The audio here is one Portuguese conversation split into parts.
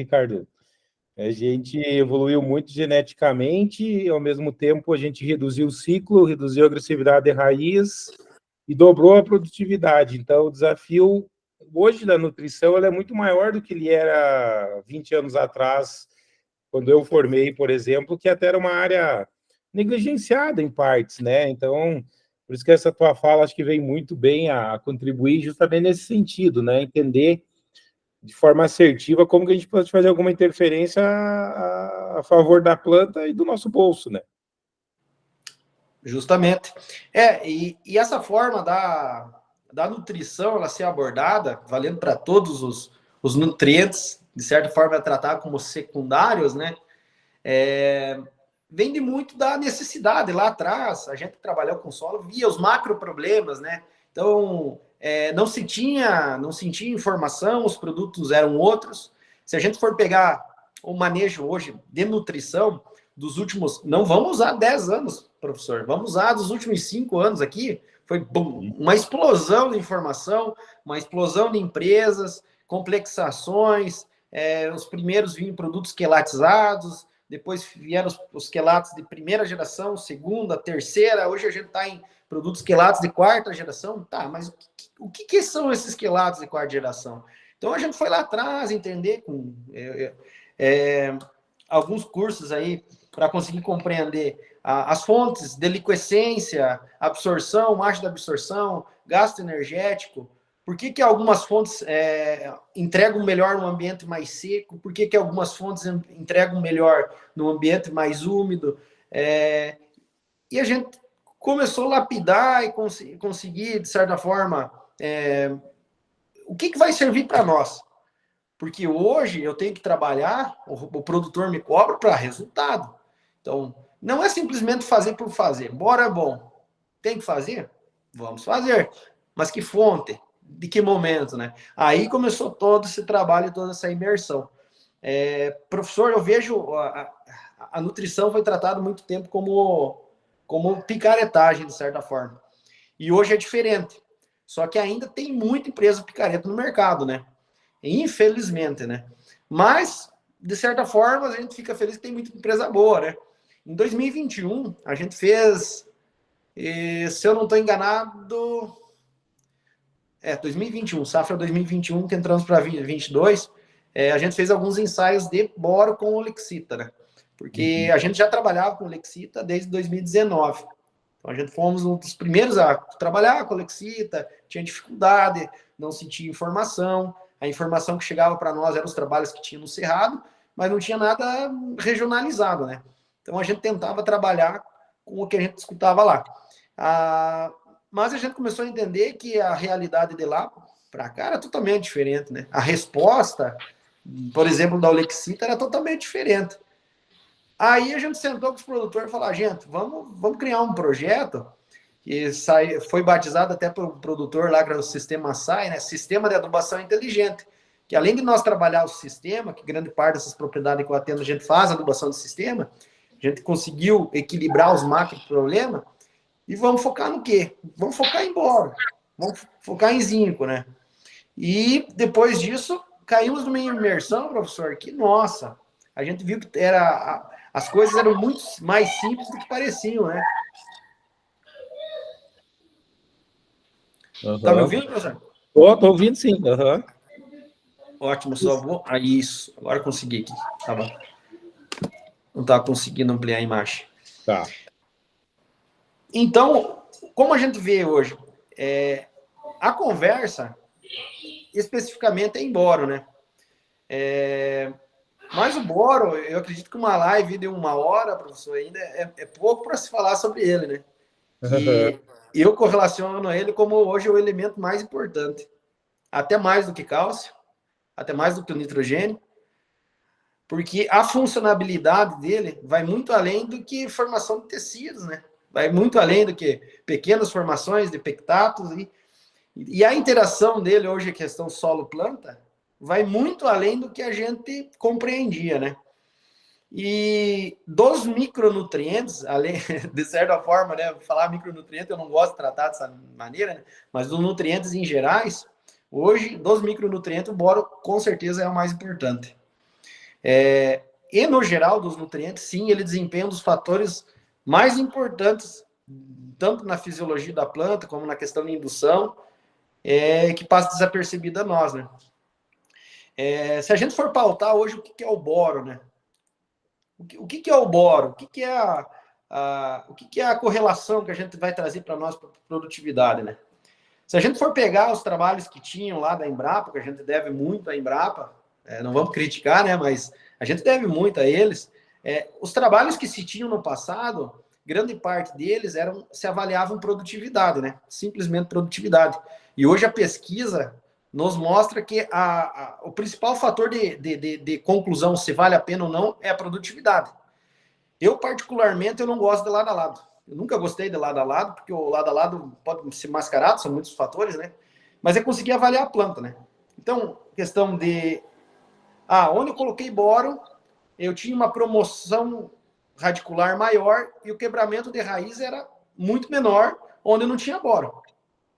Ricardo. A gente evoluiu muito geneticamente, e ao mesmo tempo a gente reduziu o ciclo, reduziu a agressividade de raiz e dobrou a produtividade. Então, o desafio hoje da nutrição ela é muito maior do que ele era 20 anos atrás, quando eu formei, por exemplo, que até era uma área negligenciada em partes, né? Então, por isso que essa tua fala acho que vem muito bem a contribuir justamente nesse sentido, né? Entender de forma assertiva como que a gente pode fazer alguma interferência a favor da planta e do nosso bolso, né? Justamente. E essa forma da nutrição ela ser abordada, valendo para todos os nutrientes, de certa forma é tratar como secundários, né? Vem de muito da necessidade. Lá atrás, a gente trabalhou com solo, via os macro problemas, né? Então, não se tinha informação, os produtos eram outros. Se a gente for pegar o manejo hoje de nutrição dos últimos, não vamos usar 10 anos, professor, vamos usar dos últimos 5 anos aqui, foi uma explosão de informação, uma explosão de empresas, complexações, os primeiros vinham produtos quelatizados, depois vieram os quelatos de primeira geração, segunda, terceira, hoje a gente está em produtos quelatos de quarta geração. Tá, mas o que são esses quelatos de quarta geração? Então a gente foi lá atrás entender com alguns cursos aí para conseguir compreender as fontes de liquescência, absorção, margem de absorção, gasto energético. Por que algumas fontes entregam melhor no ambiente mais seco? Por que algumas fontes entregam melhor no ambiente mais úmido? E a gente começou a lapidar e conseguir, de certa forma, o que vai servir para nós? Porque hoje eu tenho que trabalhar, o produtor me cobra para resultado. Então, não é simplesmente fazer por fazer. Bora, é bom. Tem que fazer? Vamos fazer. Mas que fonte? De que momento, né? Aí começou todo esse trabalho, toda essa imersão. Professor, eu vejo a nutrição foi tratada muito tempo como picaretagem, de certa forma. E hoje é diferente. Só que ainda tem muita empresa picareta no mercado, né? Infelizmente, né? Mas, de certa forma, a gente fica feliz que tem muita empresa boa, né? Em 2021, a gente fez, se eu não estou enganado, 2021, safra 2021, que entramos para 2022, a gente fez alguns ensaios de boro com Olexita, né? Porque a gente já trabalhava com Olexita desde 2019. Então, a gente fomos um dos primeiros a trabalhar com Olexita, tinha dificuldade, não sentia informação. A informação que chegava para nós eram os trabalhos que tinha no Cerrado, mas não tinha nada regionalizado, né? Então, a gente tentava trabalhar com o que a gente escutava lá. Mas a gente começou a entender que a realidade de lá para cá era totalmente diferente, né? A resposta, por exemplo, da Olexita era totalmente diferente. Aí a gente sentou com os produtores e falou, gente, vamos criar um projeto que foi batizado até pelo produtor lá, que era o Sistema SAI, né? Sistema de Adubação Inteligente, que além de nós trabalhar o sistema, que grande parte dessas propriedades que eu atendo a gente faz adubação de sistema, a gente conseguiu equilibrar os macro problemas. E vamos focar no quê? Vamos focar em boro, vamos focar em zinco, né? E depois disso, caímos numa imersão, professor, que, nossa, a gente viu que as coisas eram muito mais simples do que pareciam, né? Tá me ouvindo, professor? Tô ouvindo, sim. Ótimo, só vou... isso, agora consegui aqui. Não estava conseguindo ampliar a imagem. Tá. Então, como a gente vê hoje, a conversa especificamente é em boro, né? Mas o boro, eu acredito que uma live de 1 hora, professor, ainda é pouco para se falar sobre ele, né? E eu correlaciono ele como hoje o elemento mais importante. Até mais do que cálcio, até mais do que o nitrogênio, porque a funcionalidade dele vai muito além do que formação de tecidos, né? Vai muito além do que pequenas formações de pectatos. E a interação dele hoje, a questão solo-planta, vai muito além do que a gente compreendia, né? E dos micronutrientes, além, de certa forma, né? Falar micronutriente eu não gosto de tratar dessa maneira, né? Mas dos nutrientes em gerais, hoje, dos micronutrientes, o boro com certeza é o mais importante. E no geral dos nutrientes, sim, ele desempenha um dos fatores mais importantes, tanto na fisiologia da planta, como na questão de indução, que passa desapercebida a nós, né? Se a gente for pautar hoje o que é o boro, né? O que é o boro? O que é a correlação que a gente vai trazer para nós para produtividade, né? Se a gente for pegar os trabalhos que tinham lá da Embrapa, que a gente deve muito à Embrapa, não vamos criticar, né? Mas a gente deve muito a eles. Os trabalhos que se tinham no passado, grande parte deles se avaliavam produtividade, né? Simplesmente produtividade. E hoje a pesquisa nos mostra que o principal fator de conclusão, se vale a pena ou não, é a produtividade. Eu, particularmente, eu não gosto de lado a lado. Eu nunca gostei de lado a lado, porque o lado a lado pode ser mascarado, são muitos fatores, né? Mas é conseguir avaliar a planta, né? Então, questão de... onde eu coloquei boro, eu tinha uma promoção radicular maior e o quebramento de raiz era muito menor, onde não tinha boro.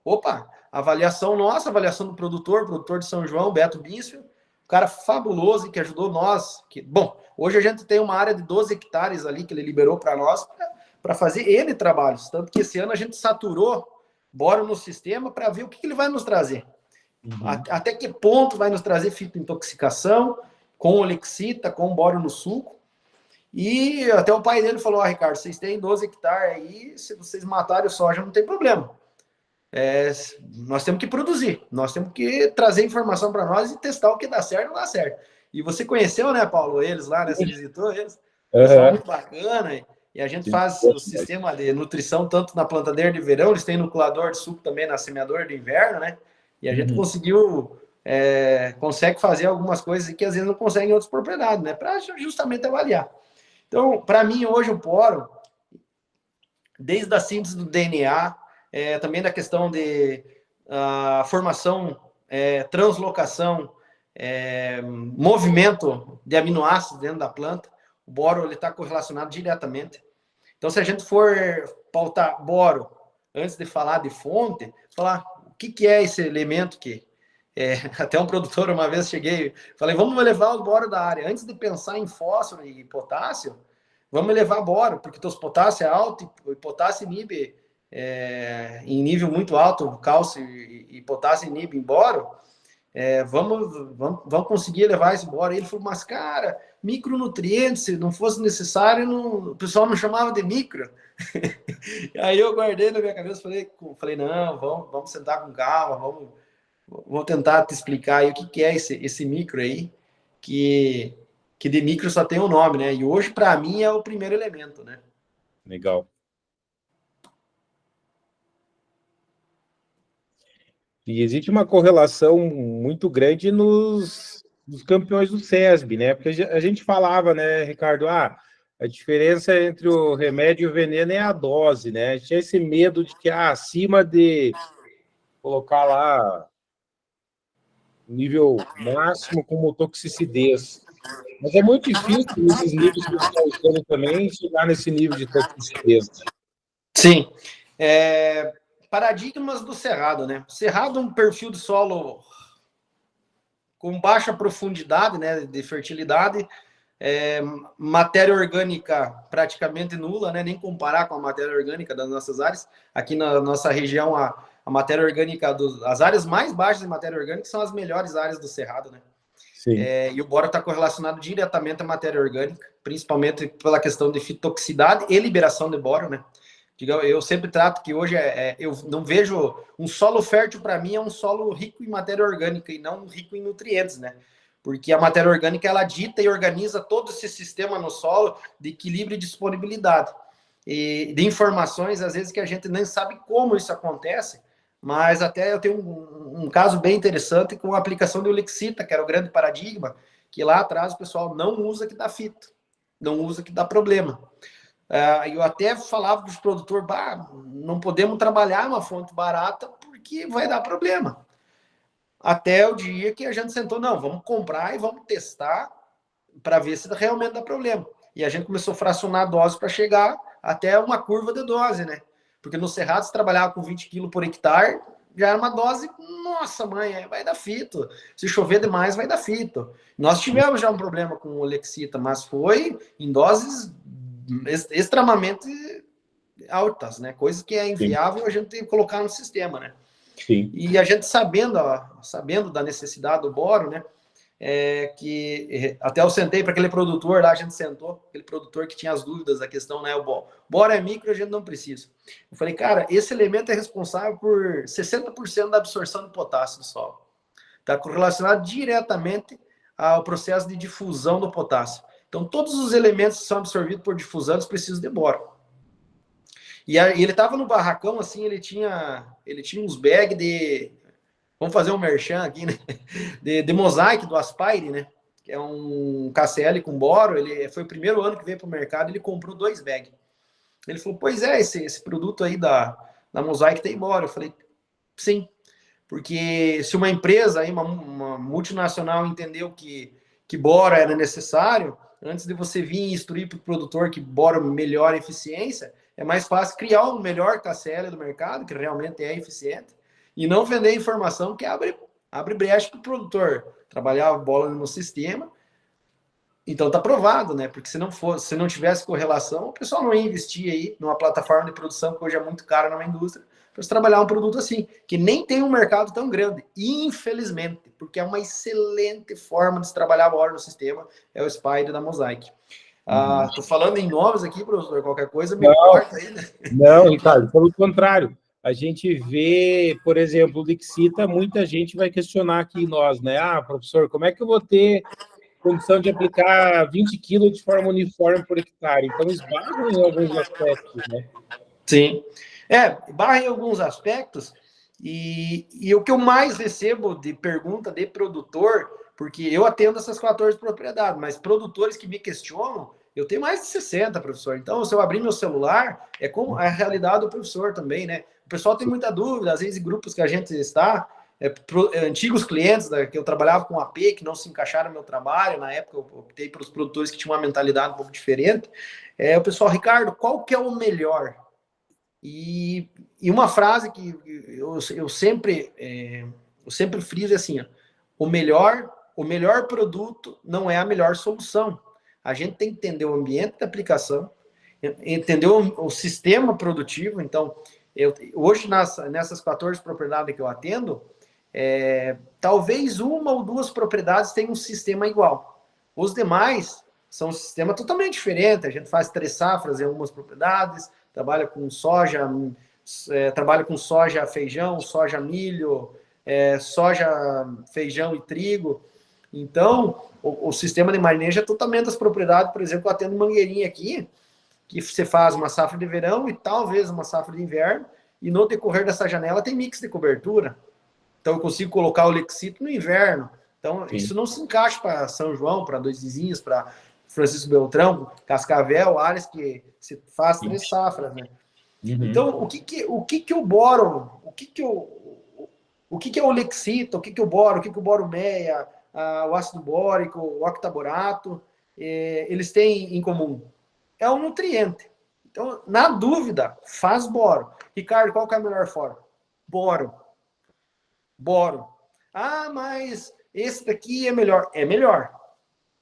Opa, avaliação nossa, avaliação do produtor de São João, Beto Bício, um cara fabuloso que ajudou nós. Bom, hoje a gente tem uma área de 12 hectares ali que ele liberou para nós para fazer N trabalhos. Tanto que esse ano a gente saturou boro no sistema para ver o que ele vai nos trazer. Até que ponto vai nos trazer fitointoxicação com olexita, com boro no suco. E até o pai dele falou, Ricardo, vocês têm 12 hectares aí, se vocês matarem o soja não tem problema. Nós temos que produzir, nós temos que trazer informação para nós e testar o que dá certo ou não dá certo. E você conheceu, né, Paulo, eles lá, né? Você visitou eles? Pessoal muito bacana. E a gente faz o sistema de nutrição tanto na plantadeira de verão, eles têm nucleador de suco também na semeadora de inverno, né? E a gente consegue fazer algumas coisas que às vezes não consegue em outras propriedades, né? Para justamente avaliar. Então, para mim, hoje o boro, desde a síntese do DNA, também da questão de formação, translocação, movimento de aminoácidos dentro da planta, o boro está correlacionado diretamente. Então, se a gente for pautar boro, antes de falar de fonte, falar o que é esse elemento que... até um produtor, uma vez cheguei, falei, vamos levar o boro da área. Antes de pensar em fósforo e potássio, vamos levar boro, porque teus potássio é alto e potássio inibe em nível muito alto, cálcio e potássio inibe em boro. Vamos conseguir levar esse boro. E ele falou, mas cara, micronutrientes, se não fosse necessário, o pessoal não chamava de micro. Aí eu guardei na minha cabeça, falei não, vamos sentar com calma, vou tentar te explicar aí o que é esse micro aí, que de micro só tem um nome, né? E hoje, para mim, é o primeiro elemento, né? Legal. E existe uma correlação muito grande nos campeões do SESB, né? Porque a gente falava, né, Ricardo, a diferença entre o remédio e o veneno é a dose, né? A gente tinha esse medo de que acima de colocar lá nível máximo como toxicidez. Mas é muito difícil esses níveis que você está usando também chegar nesse nível de toxicidez. Sim. Paradigmas do cerrado, né? Cerrado é um perfil de solo com baixa profundidade, né, de fertilidade, matéria orgânica praticamente nula, né? Nem comparar com a matéria orgânica das nossas áreas. Aqui na nossa região, a matéria orgânica, as áreas mais baixas de matéria orgânica são as melhores áreas do cerrado, né? Sim. E o boro está correlacionado diretamente à matéria orgânica, principalmente pela questão de fitotoxicidade e liberação de boro, né? Eu sempre trato que hoje eu não vejo um solo fértil, para mim é um solo rico em matéria orgânica e não rico em nutrientes, né? Porque a matéria orgânica ela dita e organiza todo esse sistema no solo de equilíbrio e disponibilidade e de informações, às vezes que a gente nem sabe como isso acontece, mas até eu tenho um caso bem interessante com a aplicação do Olexita, que era o grande paradigma, que lá atrás o pessoal não usa que dá fito, não usa que dá problema. Eu até falava para os produtores, não podemos trabalhar uma fonte barata porque vai dar problema. Até o dia que a gente sentou, não, vamos comprar e vamos testar para ver se realmente dá problema. E a gente começou a fracionar a dose para chegar até uma curva de dose, né? Porque no Cerrado, se trabalhava com 20 quilos por hectare, já era uma dose, nossa mãe, vai dar fito. Se chover demais, vai dar fito. Nós tivemos já um problema com o Lexita, mas foi em doses extremamente altas, né? Coisa que é sim, inviável a gente colocar no sistema, né? sim. E a gente sabendo da necessidade do boro, né? Até eu sentei para aquele produtor lá, a gente sentou, aquele produtor que tinha as dúvidas da questão, né? O boro é micro, a gente não precisa. Eu falei, cara, esse elemento é responsável por 60% da absorção de potássio do solo. Está correlacionado diretamente ao processo de difusão do potássio. Então, todos os elementos que são absorvidos por difusão, eles precisam de boro. E ele estava no barracão, assim, ele tinha uns bags de... Vamos fazer um merchan aqui, né? De Mosaic, do Aspire, né? Que é um KCl com boro. Ele foi o primeiro ano que veio para o mercado, ele comprou 2 bags. Ele falou, pois é, esse produto aí da Mosaic tem boro. Eu falei, sim. Porque se uma empresa, aí, uma multinacional, entendeu que boro era necessário, antes de você vir e instruir para o produtor que boro melhora a eficiência, é mais fácil criar o melhor KCl do mercado, que realmente é eficiente, e não vender informação que abre brecha para o produtor trabalhar a bola no sistema. Então tá provado, né? Porque se não tivesse correlação, o pessoal não ia investir aí numa plataforma de produção que hoje é muito cara numa indústria para você trabalhar um produto assim, que nem tem um mercado tão grande, infelizmente, porque é uma excelente forma de se trabalhar a hora no sistema, é o Spider da Mosaic. Tô falando em nomes aqui, professor, qualquer coisa me corta aí, né? Não, Ricardo, pelo contrário. A gente vê, por exemplo, o Lixita, muita gente vai questionar aqui nós, né? Ah, professor, como é que eu vou ter condição de aplicar 20 quilos de forma uniforme por hectare? Então, esbarram em alguns aspectos, né? Sim. Barra em alguns aspectos, e o que eu mais recebo de pergunta de produtor, porque eu atendo essas 14 propriedades, mas produtores que me questionam, eu tenho mais de 60, professor. Então, se eu abrir meu celular, é como a realidade do professor também, né? O pessoal tem muita dúvida, às vezes em grupos que a gente está, antigos clientes que eu trabalhava com AP, que não se encaixaram no meu trabalho, na época eu optei para os produtores que tinham uma mentalidade um pouco diferente. O pessoal, Ricardo, qual que é o melhor? E uma frase que eu sempre friso é assim, ó, o melhor produto não é a melhor solução. A gente tem que entender o ambiente da aplicação, entender o sistema produtivo. Então, hoje nessas 14 propriedades que eu atendo, talvez uma ou duas propriedades tenham um sistema igual. Os demais são um sistema totalmente diferente. A gente faz 3 safras em algumas propriedades, trabalha com soja, feijão, soja, milho, soja, feijão e trigo. Então, o sistema de manejo é totalmente das propriedades. Por exemplo, eu atendo Mangueirinha aqui, que você faz uma safra de verão e talvez uma safra de inverno, e no decorrer dessa janela tem mix de cobertura. Então, eu consigo colocar o Lexito no inverno. Então, sim, isso não se encaixa para São João, para Dois Vizinhos, para Francisco Beltrão, Cascavel, áreas que se faz 3 safras, né? Uhum. Então, o que o boro, o que é o Lexita, o que é o boro, o que é o boro meia, o ácido bórico, o octaborato, eles têm em comum? É um nutriente. Então, na dúvida, faz boro. Ricardo, qual que é a melhor forma? Boro. Ah, mas esse daqui é melhor. É melhor.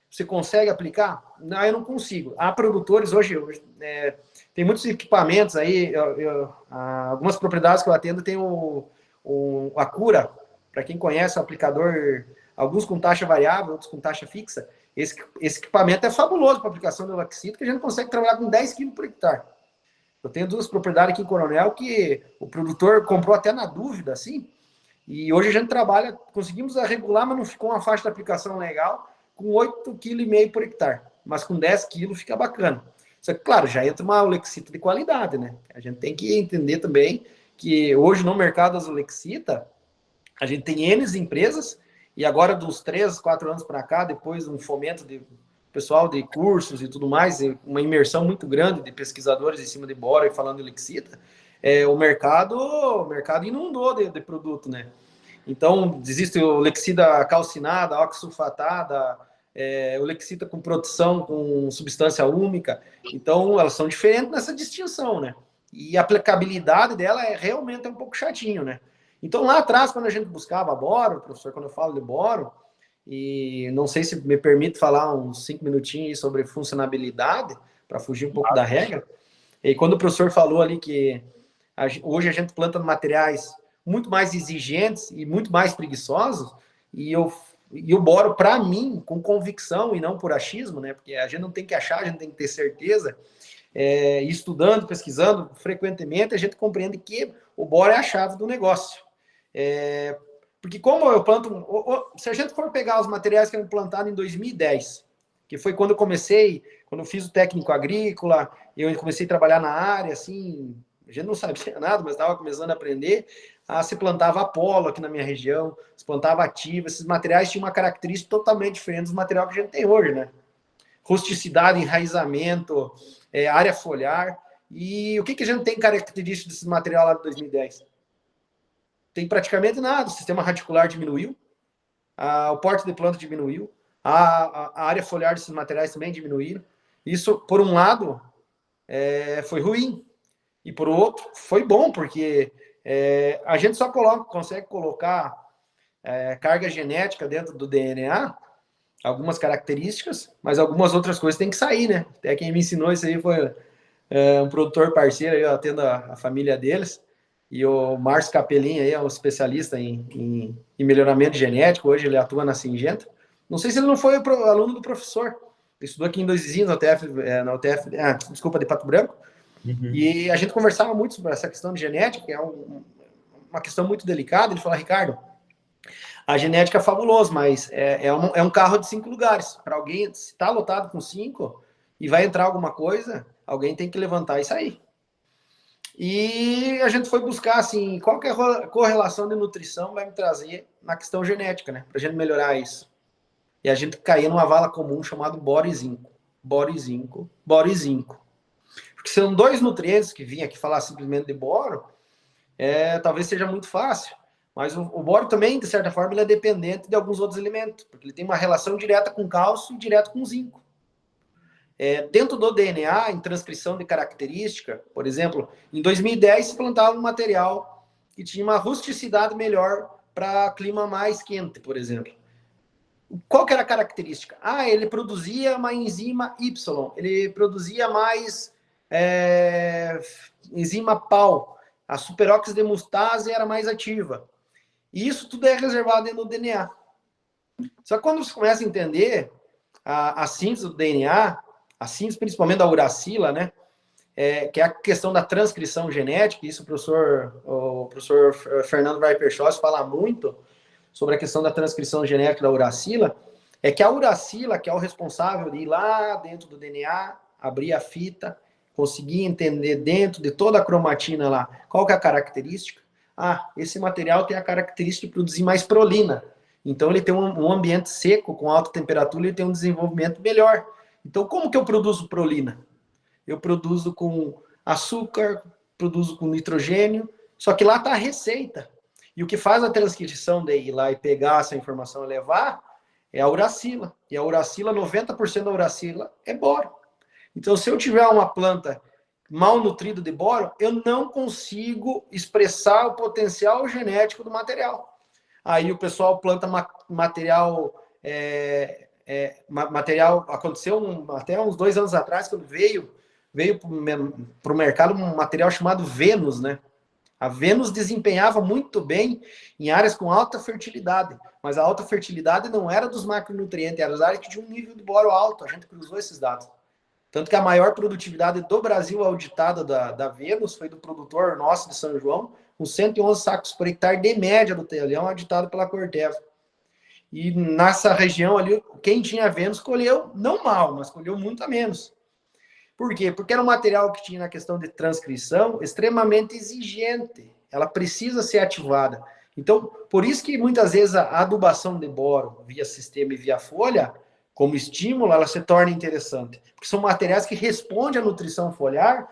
Você consegue aplicar? Não, eu não consigo. Há produtores hoje tem muitos equipamentos aí, algumas propriedades que eu atendo tem a Cura, para quem conhece o aplicador, alguns com taxa variável, outros com taxa fixa. Esse equipamento é fabuloso para aplicação do Lexita, que a gente consegue trabalhar com 10 kg por hectare. Eu tenho 2 propriedades aqui em Coronel que o produtor comprou até na dúvida, assim, e hoje a gente trabalha, conseguimos regular, mas não ficou uma faixa de aplicação legal, com 8,5 kg por hectare. Mas com 10 kg fica bacana. Só que, claro, já entra uma Lexita de qualidade, né? A gente tem que entender também que hoje no mercado das Lexita, a gente tem N empresas, e agora dos 3, 4 anos para cá, depois de um fomento de pessoal de cursos e tudo mais, uma imersão muito grande de pesquisadores em cima de boro e falando de Lexita, o mercado inundou de produto, né? Então, existe o Lexita calcinada, oxsulfatada, o Lexita com proteção com substância úmica. Então, elas são diferentes nessa distinção, né? E a aplicabilidade dela realmente um pouco chatinho, né? Então, lá atrás, quando a gente buscava boro, professor, quando eu falo de boro, e não sei se me permite falar uns 5 minutinhos sobre funcionabilidade, para fugir um pouco da regra, e quando o professor falou ali que hoje a gente planta materiais muito mais exigentes e muito mais preguiçosos, e o boro, para mim, com convicção e não por achismo, né? Porque a gente não tem que achar, a gente tem que ter certeza, estudando, pesquisando frequentemente, a gente compreende que o boro é a chave do negócio. Porque como eu planto... Se a gente for pegar os materiais que eu plantado em 2010, que foi quando eu comecei, quando eu fiz o técnico agrícola, eu comecei a trabalhar na área, assim, a gente não sabia nada, mas estava começando a aprender, se plantava Apolo aqui na minha região, se plantava Ativa, esses materiais tinham uma característica totalmente diferente dos materiais que a gente tem hoje, né? Rusticidade, enraizamento, área foliar. E o que a gente tem característica desses materiais lá de 2010? Tem praticamente nada. O sistema radicular diminuiu, o porte de planta diminuiu, a área foliar desses materiais também diminuíram. Isso, por um lado, foi ruim. E por outro, foi bom, porque a gente só consegue colocar carga genética dentro do DNA, algumas características, mas algumas outras coisas têm que sair, né? Até quem me ensinou isso aí foi um produtor parceiro, eu atendo a família deles, e o Márcio Capelin aí é um especialista em melhoramento genético, hoje ele atua na Singenta. Não sei se ele não foi aluno do professor, ele estudou aqui em Dois Vizinhos, na UTF, desculpa, de Pato Branco, e a gente conversava muito sobre essa questão de genética, que é uma questão muito delicada. Ele falou: Ricardo, a genética é fabulosa, mas é um carro de 5 lugares. Para alguém, se está lotado com 5 e vai entrar alguma coisa, alguém tem que levantar e sair. E a gente foi buscar, assim, qual que é a correlação de nutrição vai me trazer na questão genética, né? Para a gente melhorar isso. E a gente caía numa vala comum chamada boro e zinco. Boro e zinco, boro e zinco. Porque são 2 nutrientes que vim aqui falar simplesmente de boro, talvez seja muito fácil. Mas o boro também, de certa forma, ele é dependente de alguns outros elementos, porque ele tem uma relação direta com cálcio e direta com zinco. Dentro do DNA, em transcrição de característica, por exemplo, em 2010 se plantava um material que tinha uma rusticidade melhor para clima mais quente, por exemplo. Qual que era a característica? Ele produzia uma enzima Y, ele produzia mais enzima PAL, a superoxidemustase era mais ativa. E isso tudo é reservado dentro do DNA. Só que quando você começa a entender a síntese do DNA, a síntese principalmente da uracila, né? Que é a questão da transcrição genética, isso o professor Fernando Weiper-Schoss fala muito sobre a questão da transcrição genética da uracila, é que a uracila, que é o responsável de ir lá dentro do DNA, abrir a fita, conseguir entender dentro de toda a cromatina lá, qual que é a característica. Esse material tem a característica de produzir mais prolina. Então, ele tem um ambiente seco, com alta temperatura, ele tem um desenvolvimento melhor. Então, como que eu produzo prolina? Eu produzo com açúcar, produzo com nitrogênio, só que lá está a receita. E o que faz a transcrição de ir lá e pegar essa informação e levar é a uracila. E a uracila, 90% da uracila é boro. Então, se eu tiver uma planta mal nutrida de boro, eu não consigo expressar o potencial genético do material. Aí o pessoal planta material... material aconteceu até uns 2 anos atrás, quando veio para o mercado um material chamado Vênus, né? A Vênus desempenhava muito bem em áreas com alta fertilidade, mas a alta fertilidade não era dos macronutrientes, era as áreas que tinham um nível de boro alto. A gente cruzou esses dados. Tanto que a maior produtividade do Brasil auditada da Vênus foi do produtor nosso de São João, com 111 sacos por hectare de média do telhão, auditado pela Corteva. E nessa região ali, quem tinha Vênus colheu, não mal, mas colheu muito a menos. Por quê? Porque era um material que tinha na questão de transcrição extremamente exigente. Ela precisa ser ativada. Então, por isso que muitas vezes a adubação de boro via sistema e via folha, como estímulo, ela se torna interessante. Porque são materiais que respondem à nutrição foliar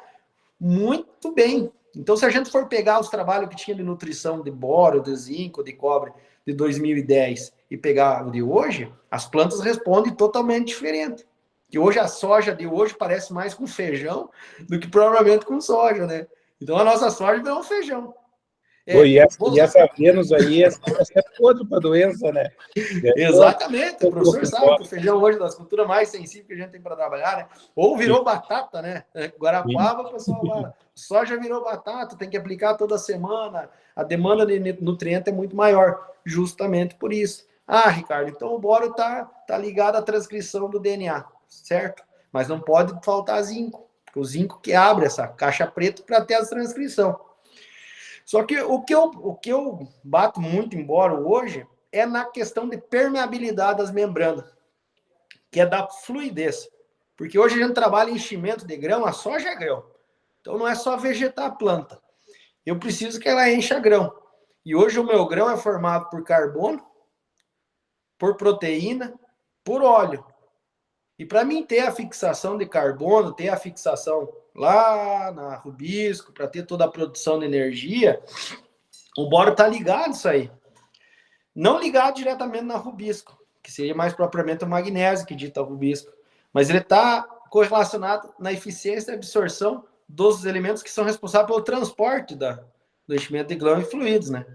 muito bem. Então, se a gente for pegar os trabalhos que tinha de nutrição de boro, de zinco, de cobre, de 2010 e pegar o de hoje, as plantas respondem totalmente diferente. Que hoje a soja de hoje parece mais com feijão do que provavelmente com soja, né? Então a nossa soja virou um feijão. E essa Vênus aí é outro para doença, né? Exatamente, o professor sabe que o feijão hoje é das culturas mais sensíveis que a gente tem para trabalhar, né? Ou virou batata, né? Guarapava, o pessoal fala, soja virou batata, tem que aplicar toda semana, a demanda de nutriente é muito maior, justamente por isso. Ah, Ricardo, então o boro tá ligado à transcrição do DNA, certo? Mas não pode faltar zinco, o zinco que abre essa caixa preta para ter a transcrição. Só que o que eu bato muito em boro hoje é na questão de permeabilidade das membranas, que é da fluidez. Porque hoje a gente trabalha em enchimento de grão, a soja é grão. Então não é só vegetar a planta. Eu preciso que ela encha grão. E hoje o meu grão é formado por carbono, por proteína, por óleo. E para mim ter a fixação de carbono, ter a fixação lá na rubisco, para ter toda a produção de energia, o boro está ligado isso aí. Não ligado diretamente na rubisco, que seria mais propriamente o magnésio que dita o rubisco, mas ele está correlacionado na eficiência de absorção dos elementos que são responsáveis pelo transporte do enchimento de grão e fluidos, né?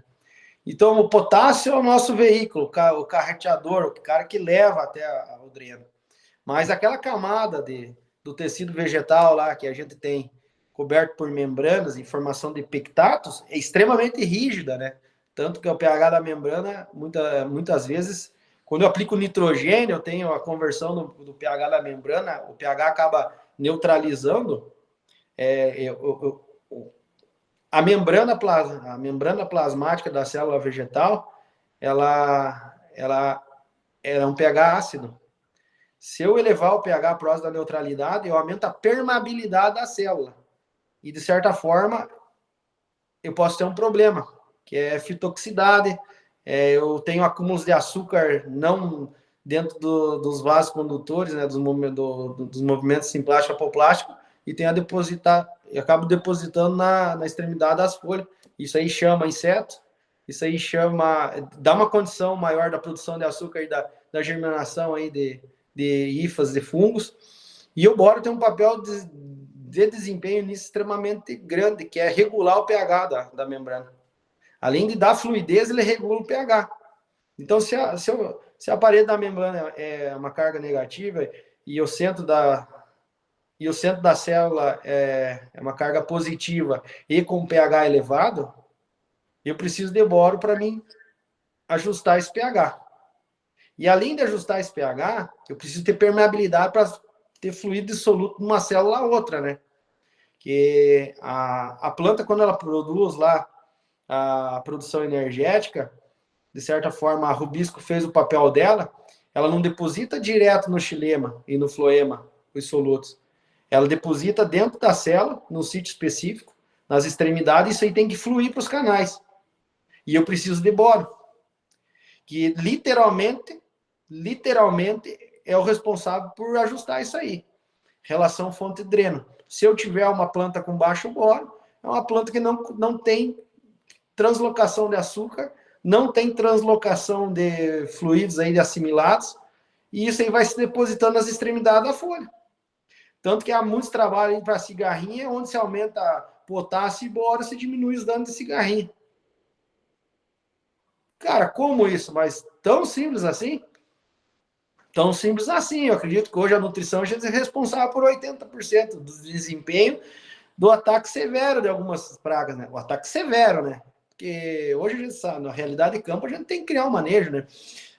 Então, o potássio é o nosso veículo, o carreteador, o cara que leva até o dreno. Mas aquela camada do tecido vegetal lá que a gente tem coberto por membranas em formação de pectatos é extremamente rígida, né? Tanto que o pH da membrana, muitas vezes, quando eu aplico nitrogênio, eu tenho a conversão do pH da membrana, o pH acaba neutralizando a membrana plasmática da célula vegetal, ela é um pH ácido. Se eu elevar o pH próximo da neutralidade, eu aumento a permeabilidade da célula. E, de certa forma, eu posso ter um problema, que é fitoxicidade. Eu tenho acúmulos de açúcar não dentro dos vasos condutores, né, dos movimentos simplástico-apoplástico, e tenho a depositar, e acabo depositando na extremidade das folhas. Isso aí chama inseto, isso aí dá uma condição maior da produção de açúcar e da germinação aí de hifas, de fungos. E o boro tem um papel de desempenho nisso extremamente grande, que é regular o pH da membrana. Além de dar fluidez, ele regula o pH. Então, se a parede da membrana é uma carga negativa e o centro da célula é uma carga positiva e com pH elevado, eu preciso de boro para mim ajustar esse pH. E além de ajustar esse pH, eu preciso ter permeabilidade para ter fluido dissoluto de uma célula a outra, né? Que a planta, quando ela produz lá a produção energética, de certa forma, a rubisco fez o papel dela, ela não deposita direto no xilema e no floema os solutos. Ela deposita dentro da célula, num sítio específico, nas extremidades, e isso aí tem que fluir para os canais. E eu preciso de boro, que literalmente é o responsável por ajustar isso aí. Relação fonte-dreno. Se eu tiver uma planta com baixo boro, é uma planta que não tem translocação de açúcar, não tem translocação de fluidos aí assimilados, e isso aí vai se depositando nas extremidades da folha. Tanto que há muitos trabalhos para cigarrinha, onde se aumenta potássio e boro, se diminui os danos de cigarrinha. Cara, como isso? Mas tão simples assim? Tão simples assim. Eu acredito que hoje a nutrição é responsável por 80% do desempenho do ataque severo de algumas pragas, né? O ataque severo, né? Porque hoje a gente sabe, na realidade de campo, a gente tem que criar um manejo, né?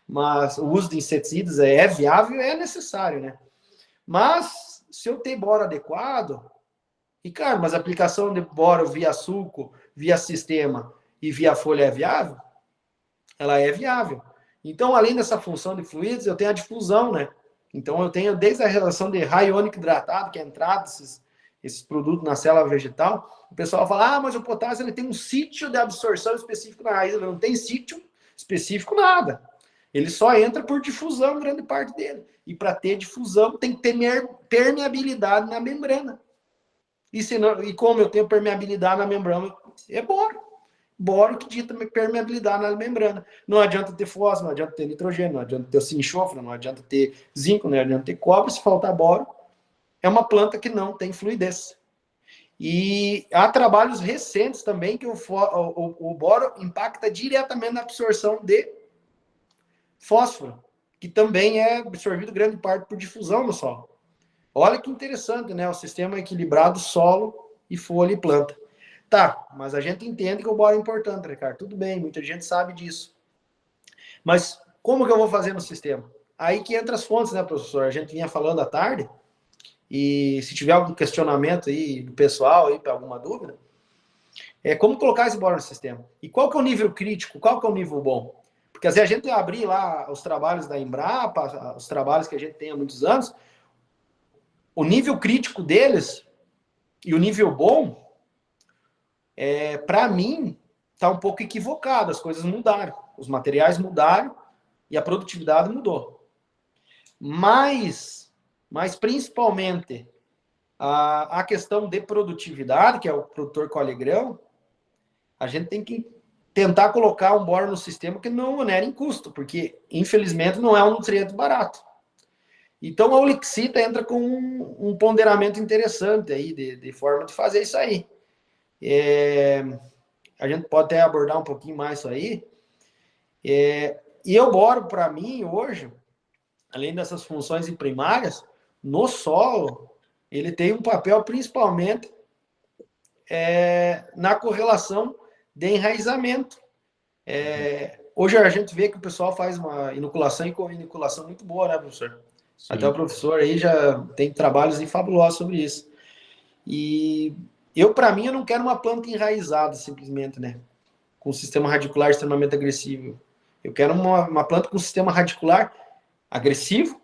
Mas o uso de inseticidas é viável, é necessário, né? Mas se eu tenho boro adequado, e cara, mas a aplicação de boro via suco, via sistema e via folha é viável? Ela é viável. Então, além dessa função de fluidos, eu tenho a difusão, né? Então, eu tenho desde a relação de raio iônico hidratado, que é a entrada desses produtos na célula vegetal. O pessoal fala, mas o potássio ele tem um sítio de absorção específico na raiz. Ele não tem sítio específico nada. Ele só entra por difusão, grande parte dele. E para ter difusão, tem que ter permeabilidade na membrana. E como eu tenho permeabilidade na membrana, é boro. Boro que dita permeabilidade na membrana. Não adianta ter fósforo, não adianta ter nitrogênio, não adianta ter enxofre, não adianta ter zinco, não adianta ter cobre. Se faltar boro, é uma planta que não tem fluidez. E há trabalhos recentes também que o boro impacta diretamente na absorção de fósforo, que também é absorvido grande parte por difusão no solo. Olha que interessante, né? O sistema equilibrado solo e folha e planta. Tá, mas a gente entende que o boro é importante, Ricardo. Tudo bem, muita gente sabe disso. Mas como que eu vou fazer no sistema? Aí que entra as fontes, né, professor? A gente vinha falando à tarde, e se tiver algum questionamento aí do pessoal, aí, para alguma dúvida, como colocar esse boro no sistema. E qual que é o nível crítico? Qual que é o nível bom? Porque às vezes a gente abrir lá os trabalhos da Embrapa, os trabalhos que a gente tem há muitos anos, o nível crítico deles e o nível bom, para mim, está um pouco equivocado. As coisas mudaram, os materiais mudaram e a produtividade mudou. Mas principalmente, a questão de produtividade, que é o produtor colhe grão, a gente tem que tentar colocar um boro no sistema que não onere em custo, porque, infelizmente, não é um nutriente barato. Então, a Olixita entra com um ponderamento interessante aí, de forma de fazer isso aí. A gente pode até abordar um pouquinho mais isso aí. E o boro, para mim, hoje, além dessas funções primárias, no solo, ele tem um papel principalmente na correlação de enraizamento. Hoje a gente vê que o pessoal faz uma inoculação e co-inoculação muito boa, né, professor? Sim. Até o professor aí já tem trabalhos fabulosos sobre isso. E para mim, eu não quero uma planta enraizada, simplesmente, né? Com um sistema radicular extremamente agressivo. Eu quero uma planta com um sistema radicular agressivo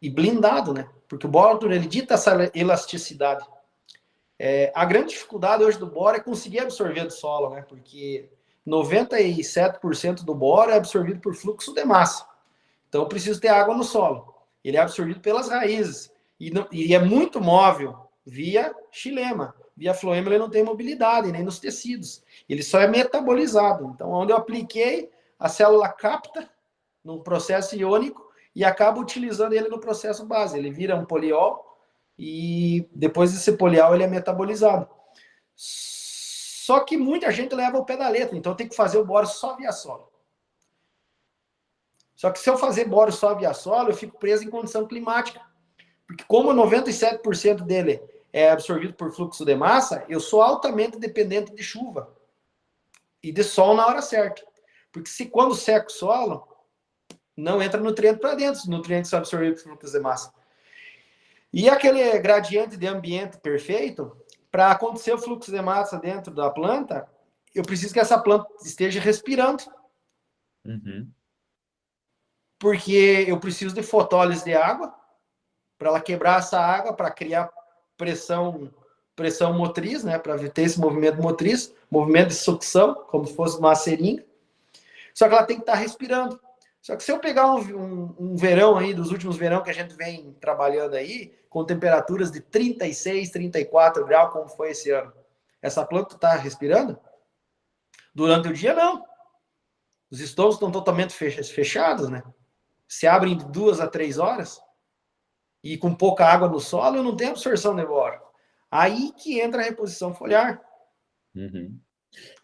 e blindado, né? Porque o boro, ele dita essa elasticidade. A grande dificuldade hoje do boro é conseguir absorver do solo, né? Porque 97% do boro é absorvido por fluxo de massa. Então, eu preciso ter água no solo. Ele é absorvido pelas raízes. E é muito móvel via xilema. Via floema, ele não tem mobilidade, nem nos tecidos. Ele só é metabolizado. Então, onde eu apliquei, a célula capta no processo iônico e acaba utilizando ele no processo base. Ele vira um poliol e depois desse poliol ele é metabolizado. Só que muita gente leva o pé da letra, então tem que fazer o boro só via solo. Só que se eu fazer boro só via solo, eu fico preso em condição climática. Porque como 97% dele é absorvido por fluxo de massa, eu sou altamente dependente de chuva e de sol na hora certa. Porque se quando seca o solo, não entra nutriente para dentro, os nutrientes são absorvidos por fluxo de massa. E aquele gradiente de ambiente perfeito, para acontecer o fluxo de massa dentro da planta, eu preciso que essa planta esteja respirando. Uhum. Porque eu preciso de fotólise de água, para ela quebrar essa água, para criar pressão motriz, né? Para ter esse movimento motriz, movimento de sucção, como se fosse uma seringa. Só que ela tem que estar respirando. Só que se eu pegar um verão aí, dos últimos verão que a gente vem trabalhando aí, com temperaturas de 36, 34 graus, como foi esse ano, essa planta está respirando? Durante o dia, não. Os estômagos estão totalmente fechados, né? Se abrem de 2 a 3 horas e com pouca água no solo, eu não tenho absorção de boro. Aí que entra a reposição foliar. Uhum.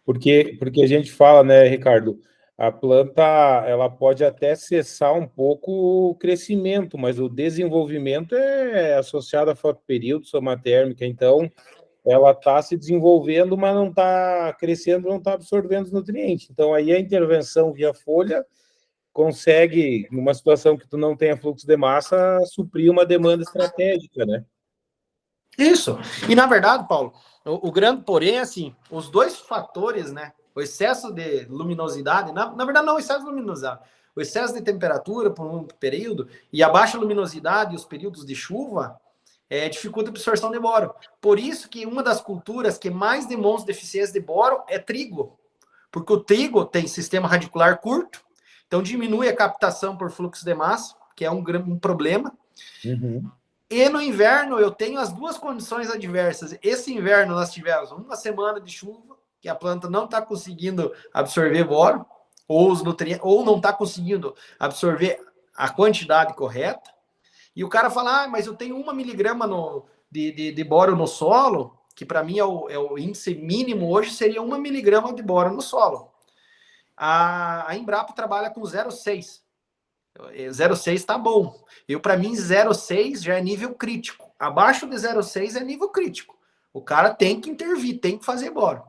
Porque a gente fala, né, Ricardo, a planta ela pode até cessar um pouco o crescimento, mas o desenvolvimento é associado a fotoperíodo, soma térmica, então ela está se desenvolvendo, mas não está crescendo, não está absorvendo os nutrientes. Então aí a intervenção via folha consegue, numa situação que tu não tenha fluxo de massa, suprir uma demanda estratégica, né? Isso. E, na verdade, Paulo, o grande porém é assim, os dois fatores, né? O excesso de luminosidade, na verdade não o excesso de luminosidade, o excesso de temperatura por um período e a baixa luminosidade e os períodos de chuva dificulta a absorção de boro. Por isso que uma das culturas que mais demonstra deficiência de boro é trigo. Porque o trigo tem sistema radicular curto, então diminui a captação por fluxo de massa, que é um problema. Uhum. E no inverno eu tenho as duas condições adversas. Esse inverno nós tivemos uma semana de chuva, que a planta não está conseguindo absorver boro, ou os nutrientes, ou não está conseguindo absorver a quantidade correta. E o cara fala, mas eu tenho 1 miligrama de boro no solo, que para mim é o índice mínimo hoje, seria 1 miligrama de boro no solo. A Embrapa trabalha com 0,6. 0,6 está bom. Para mim, 0,6 já é nível crítico. Abaixo de 0,6 é nível crítico. O cara tem que intervir, tem que fazer boro.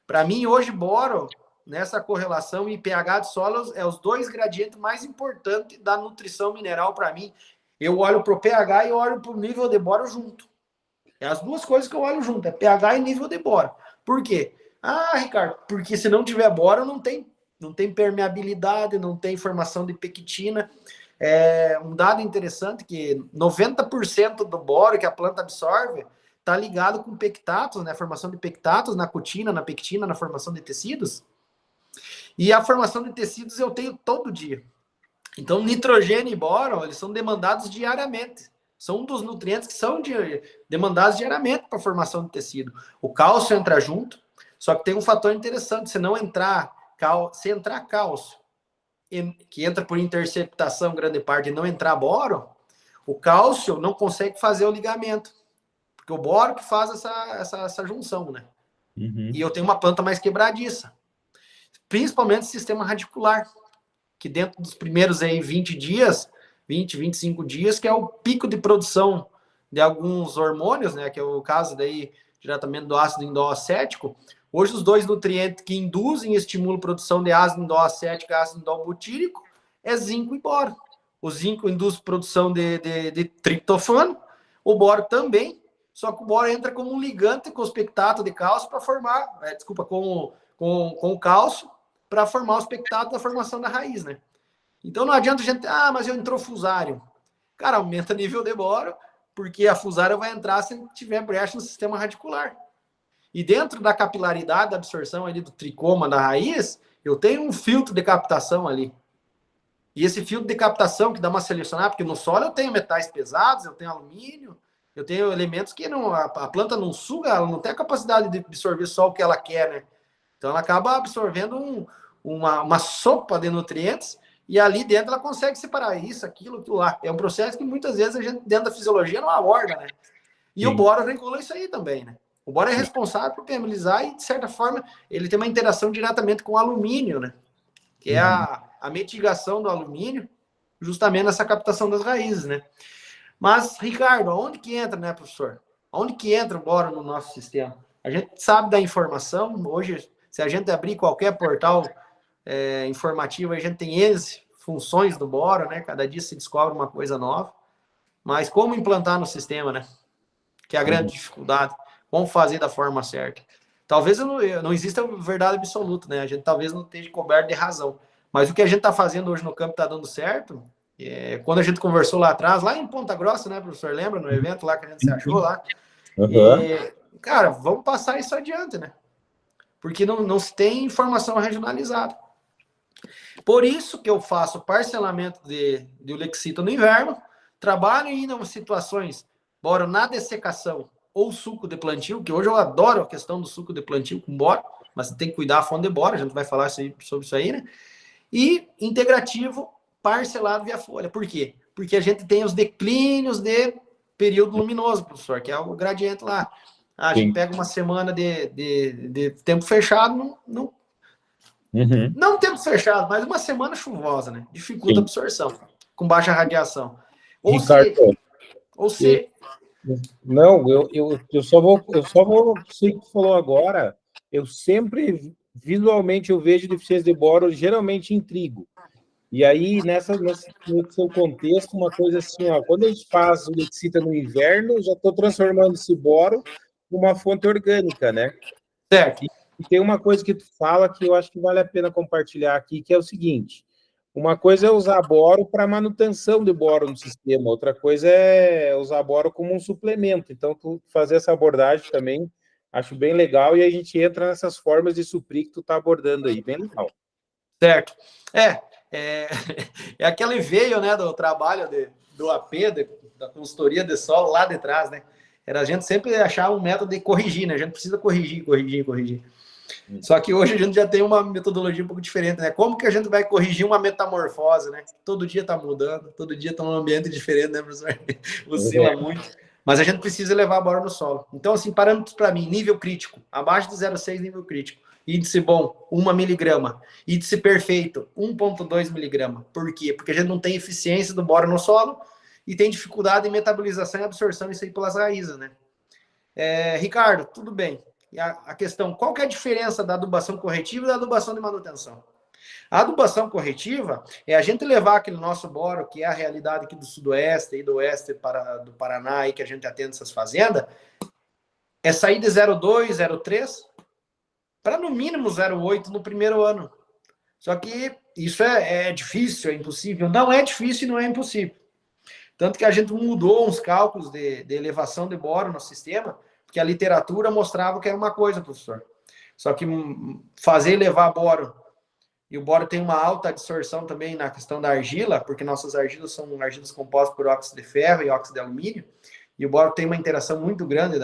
Para mim, hoje, boro, nessa correlação e pH de solos, é os 2 gradientes mais importantes da nutrição mineral para mim. Eu olho para o pH e eu olho para o nível de boro junto. É as 2 coisas que eu olho junto, é pH e nível de boro. Por quê? Ah, Ricardo, porque se não tiver boro, não tem permeabilidade, não tem formação de pectina. Um dado interessante que 90% do boro que a planta absorve está ligado com pectatos, né? Formação de pectatos na cutina, na pectina, na formação de tecidos. E a formação de tecidos eu tenho todo dia. Então, nitrogênio e boro, eles são demandados diariamente. São um dos nutrientes que são demandados diariamente para a formação de tecido. O cálcio entra junto, só que tem um fator interessante. Se entrar cálcio, que entra por interceptação grande parte, e não entrar boro, o cálcio não consegue fazer o ligamento. Porque o boro que faz essa junção, né? Uhum. E eu tenho uma planta mais quebradiça. Principalmente o sistema radicular, que dentro dos primeiros aí 20 dias, 20, 25 dias, que é o pico de produção de alguns hormônios, né? Que é o caso daí, diretamente do ácido indol-acético. Hoje, os 2 nutrientes que induzem e estimulam a produção de ácido indol-acético e ácido indol-butírico é zinco e boro. O zinco induz produção de triptofano, o boro também, só que o boro entra como um ligante com os pectatos de cálcio para formar, com o cálcio, para formar os pectatos da formação da raiz, né? Então não adianta a gente, mas eu entrou fusário. Cara, aumenta o nível de boro, porque a fusária vai entrar se tiver brecha no sistema radicular. E dentro da capilaridade da absorção ali do tricoma da raiz, eu tenho um filtro de captação ali. E esse filtro de captação que dá uma selecionada, porque no solo eu tenho metais pesados, eu tenho alumínio, eu tenho elementos que a planta não suga, ela não tem a capacidade de absorver só o que ela quer, né? Então ela acaba absorvendo uma sopa de nutrientes e ali dentro ela consegue separar isso, aquilo lá. É um processo que muitas vezes a gente, dentro da fisiologia, não aborda, né? E o boro regula isso aí também, né? O boro é responsável por permeabilizar e, de certa forma, ele tem uma interação diretamente com o alumínio, né? Que é a mitigação do alumínio, justamente nessa captação das raízes, né? Mas, Ricardo, onde que entra, né, professor? Onde que entra o boro no nosso sistema? A gente sabe da informação. Hoje, se a gente abrir qualquer portal informativo, a gente tem funções do boro, né? Cada dia se descobre uma coisa nova. Mas como implantar no sistema, né? Que é a grande dificuldade. Como fazer da forma certa. Talvez não exista verdade absoluta, né? A gente talvez não esteja coberto de razão. Mas o que a gente está fazendo hoje no campo está dando certo. Quando a gente conversou lá atrás, lá em Ponta Grossa, né, professor? Lembra? No evento lá que a gente se achou lá. Uhum. Cara, vamos passar isso adiante, né? Porque não se tem informação regionalizada. Por isso que eu faço parcelamento de Ulexita no inverno, trabalho ainda em situações, boro na dessecação ou suco de plantio, que hoje eu adoro a questão do suco de plantio com boro, mas tem que cuidar a fonte de boro, a gente vai falar sobre isso aí, né? E integrativo parcelado via folha. Por quê? Porque a gente tem os declínios de período luminoso, professor, que é o gradiente lá. A gente pega uma semana de tempo fechado, não tempo fechado, mas uma semana chuvosa, né? Dificulta a absorção, com baixa radiação. Não, eu só vou, sei que tu falou agora, eu sempre, visualmente, eu vejo deficiência de boro, geralmente em trigo. E aí, nesse seu contexto, uma coisa assim, ó, quando a gente faz o Ulexita no inverno, já estou transformando esse boro numa fonte orgânica, né? Certo. E tem uma coisa que tu fala que eu acho que vale a pena compartilhar aqui, que é o seguinte: uma coisa é usar boro para manutenção de boro no sistema, outra coisa é usar boro como um suplemento. Então, tu fazer essa abordagem também, acho bem legal, e a gente entra nessas formas de suprir que tu está abordando aí, bem legal. Certo. É aquele veio, né, do trabalho do AP, da consultoria de solo lá de trás, né? Era a gente sempre achar um método de corrigir, né? A gente precisa corrigir. Só que hoje a gente já tem uma metodologia um pouco diferente, né? Como que a gente vai corrigir uma metamorfose, né? Todo dia está mudando, todo dia está num ambiente diferente, né, professor? Oscila muito. Mas a gente precisa levar a boro no solo. Então, assim, parâmetros para mim, nível crítico, abaixo de 0,6 nível crítico. Índice bom, 1 miligrama. Índice perfeito, 1,2 miligrama. Por quê? Porque a gente não tem eficiência do boro no solo e tem dificuldade em metabolização e absorção isso aí pelas raízes, né? Ricardo, tudo bem. E a questão, qual que é a diferença da adubação corretiva e da adubação de manutenção? A adubação corretiva é a gente levar aquele nosso boro, que é a realidade aqui do sudoeste e do oeste do Paraná, aí que a gente atende essas fazendas, é sair de 0,2, 0,3 para no mínimo 0,8 no primeiro ano. Só que isso é difícil, é impossível. Não é difícil e não é impossível. Tanto que a gente mudou uns cálculos de elevação de boro no sistema, porque a literatura mostrava que era uma coisa, professor. Só que fazer elevar boro, e o boro tem uma alta absorção também na questão da argila, porque nossas argilas são argilas compostas por óxido de ferro e óxido de alumínio, e o boro tem uma interação muito grande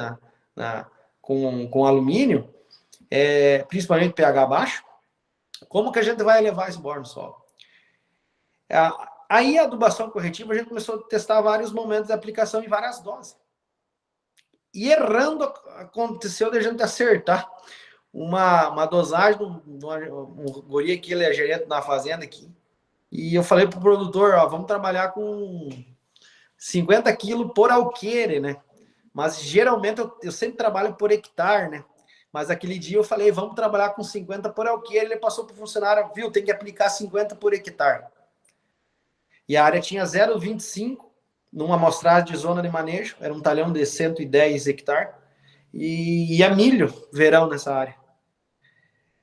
com alumínio, principalmente pH baixo. Como que a gente vai elevar esse boro no solo? Aí a adubação corretiva, a gente começou a testar vários momentos de aplicação em várias doses. E errando, aconteceu de a gente acertar uma dosagem um guri aqui, ele é gerente na fazenda aqui. E eu falei pro produtor, ó, vamos trabalhar com 50 quilos por alqueire, né? Mas geralmente eu sempre trabalho por hectare, né? Mas aquele dia eu falei, vamos trabalhar com 50 por alqueire. Ele passou pro funcionário, viu, tem que aplicar 50 por hectare. E a área tinha 0,25 numa amostragem de zona de manejo, era um talhão de 110 hectares, e ia milho verão nessa área.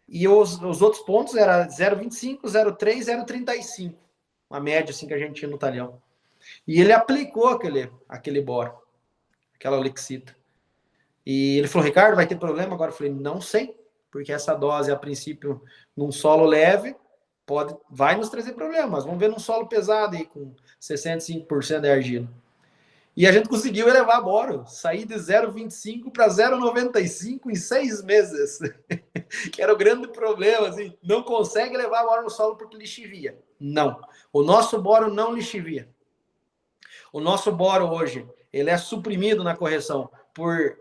E os outros pontos eram 0,25, 0,3, 0,35, uma média assim que a gente tinha no talhão. E ele aplicou aquele boro, aquela Olexita. E ele falou, Ricardo, vai ter problema agora? Eu falei, não sei, porque essa dose, a princípio, num solo leve, vai nos trazer problemas. Vamos ver num solo pesado aí, com 65% de argila. E a gente conseguiu elevar boro, sair de 0,25 para 0,95 em 6 meses. Que era o grande problema, assim, não consegue levar boro no solo porque lixivia. Não, o nosso boro não lixivia. O nosso boro hoje, ele é suprimido na correção por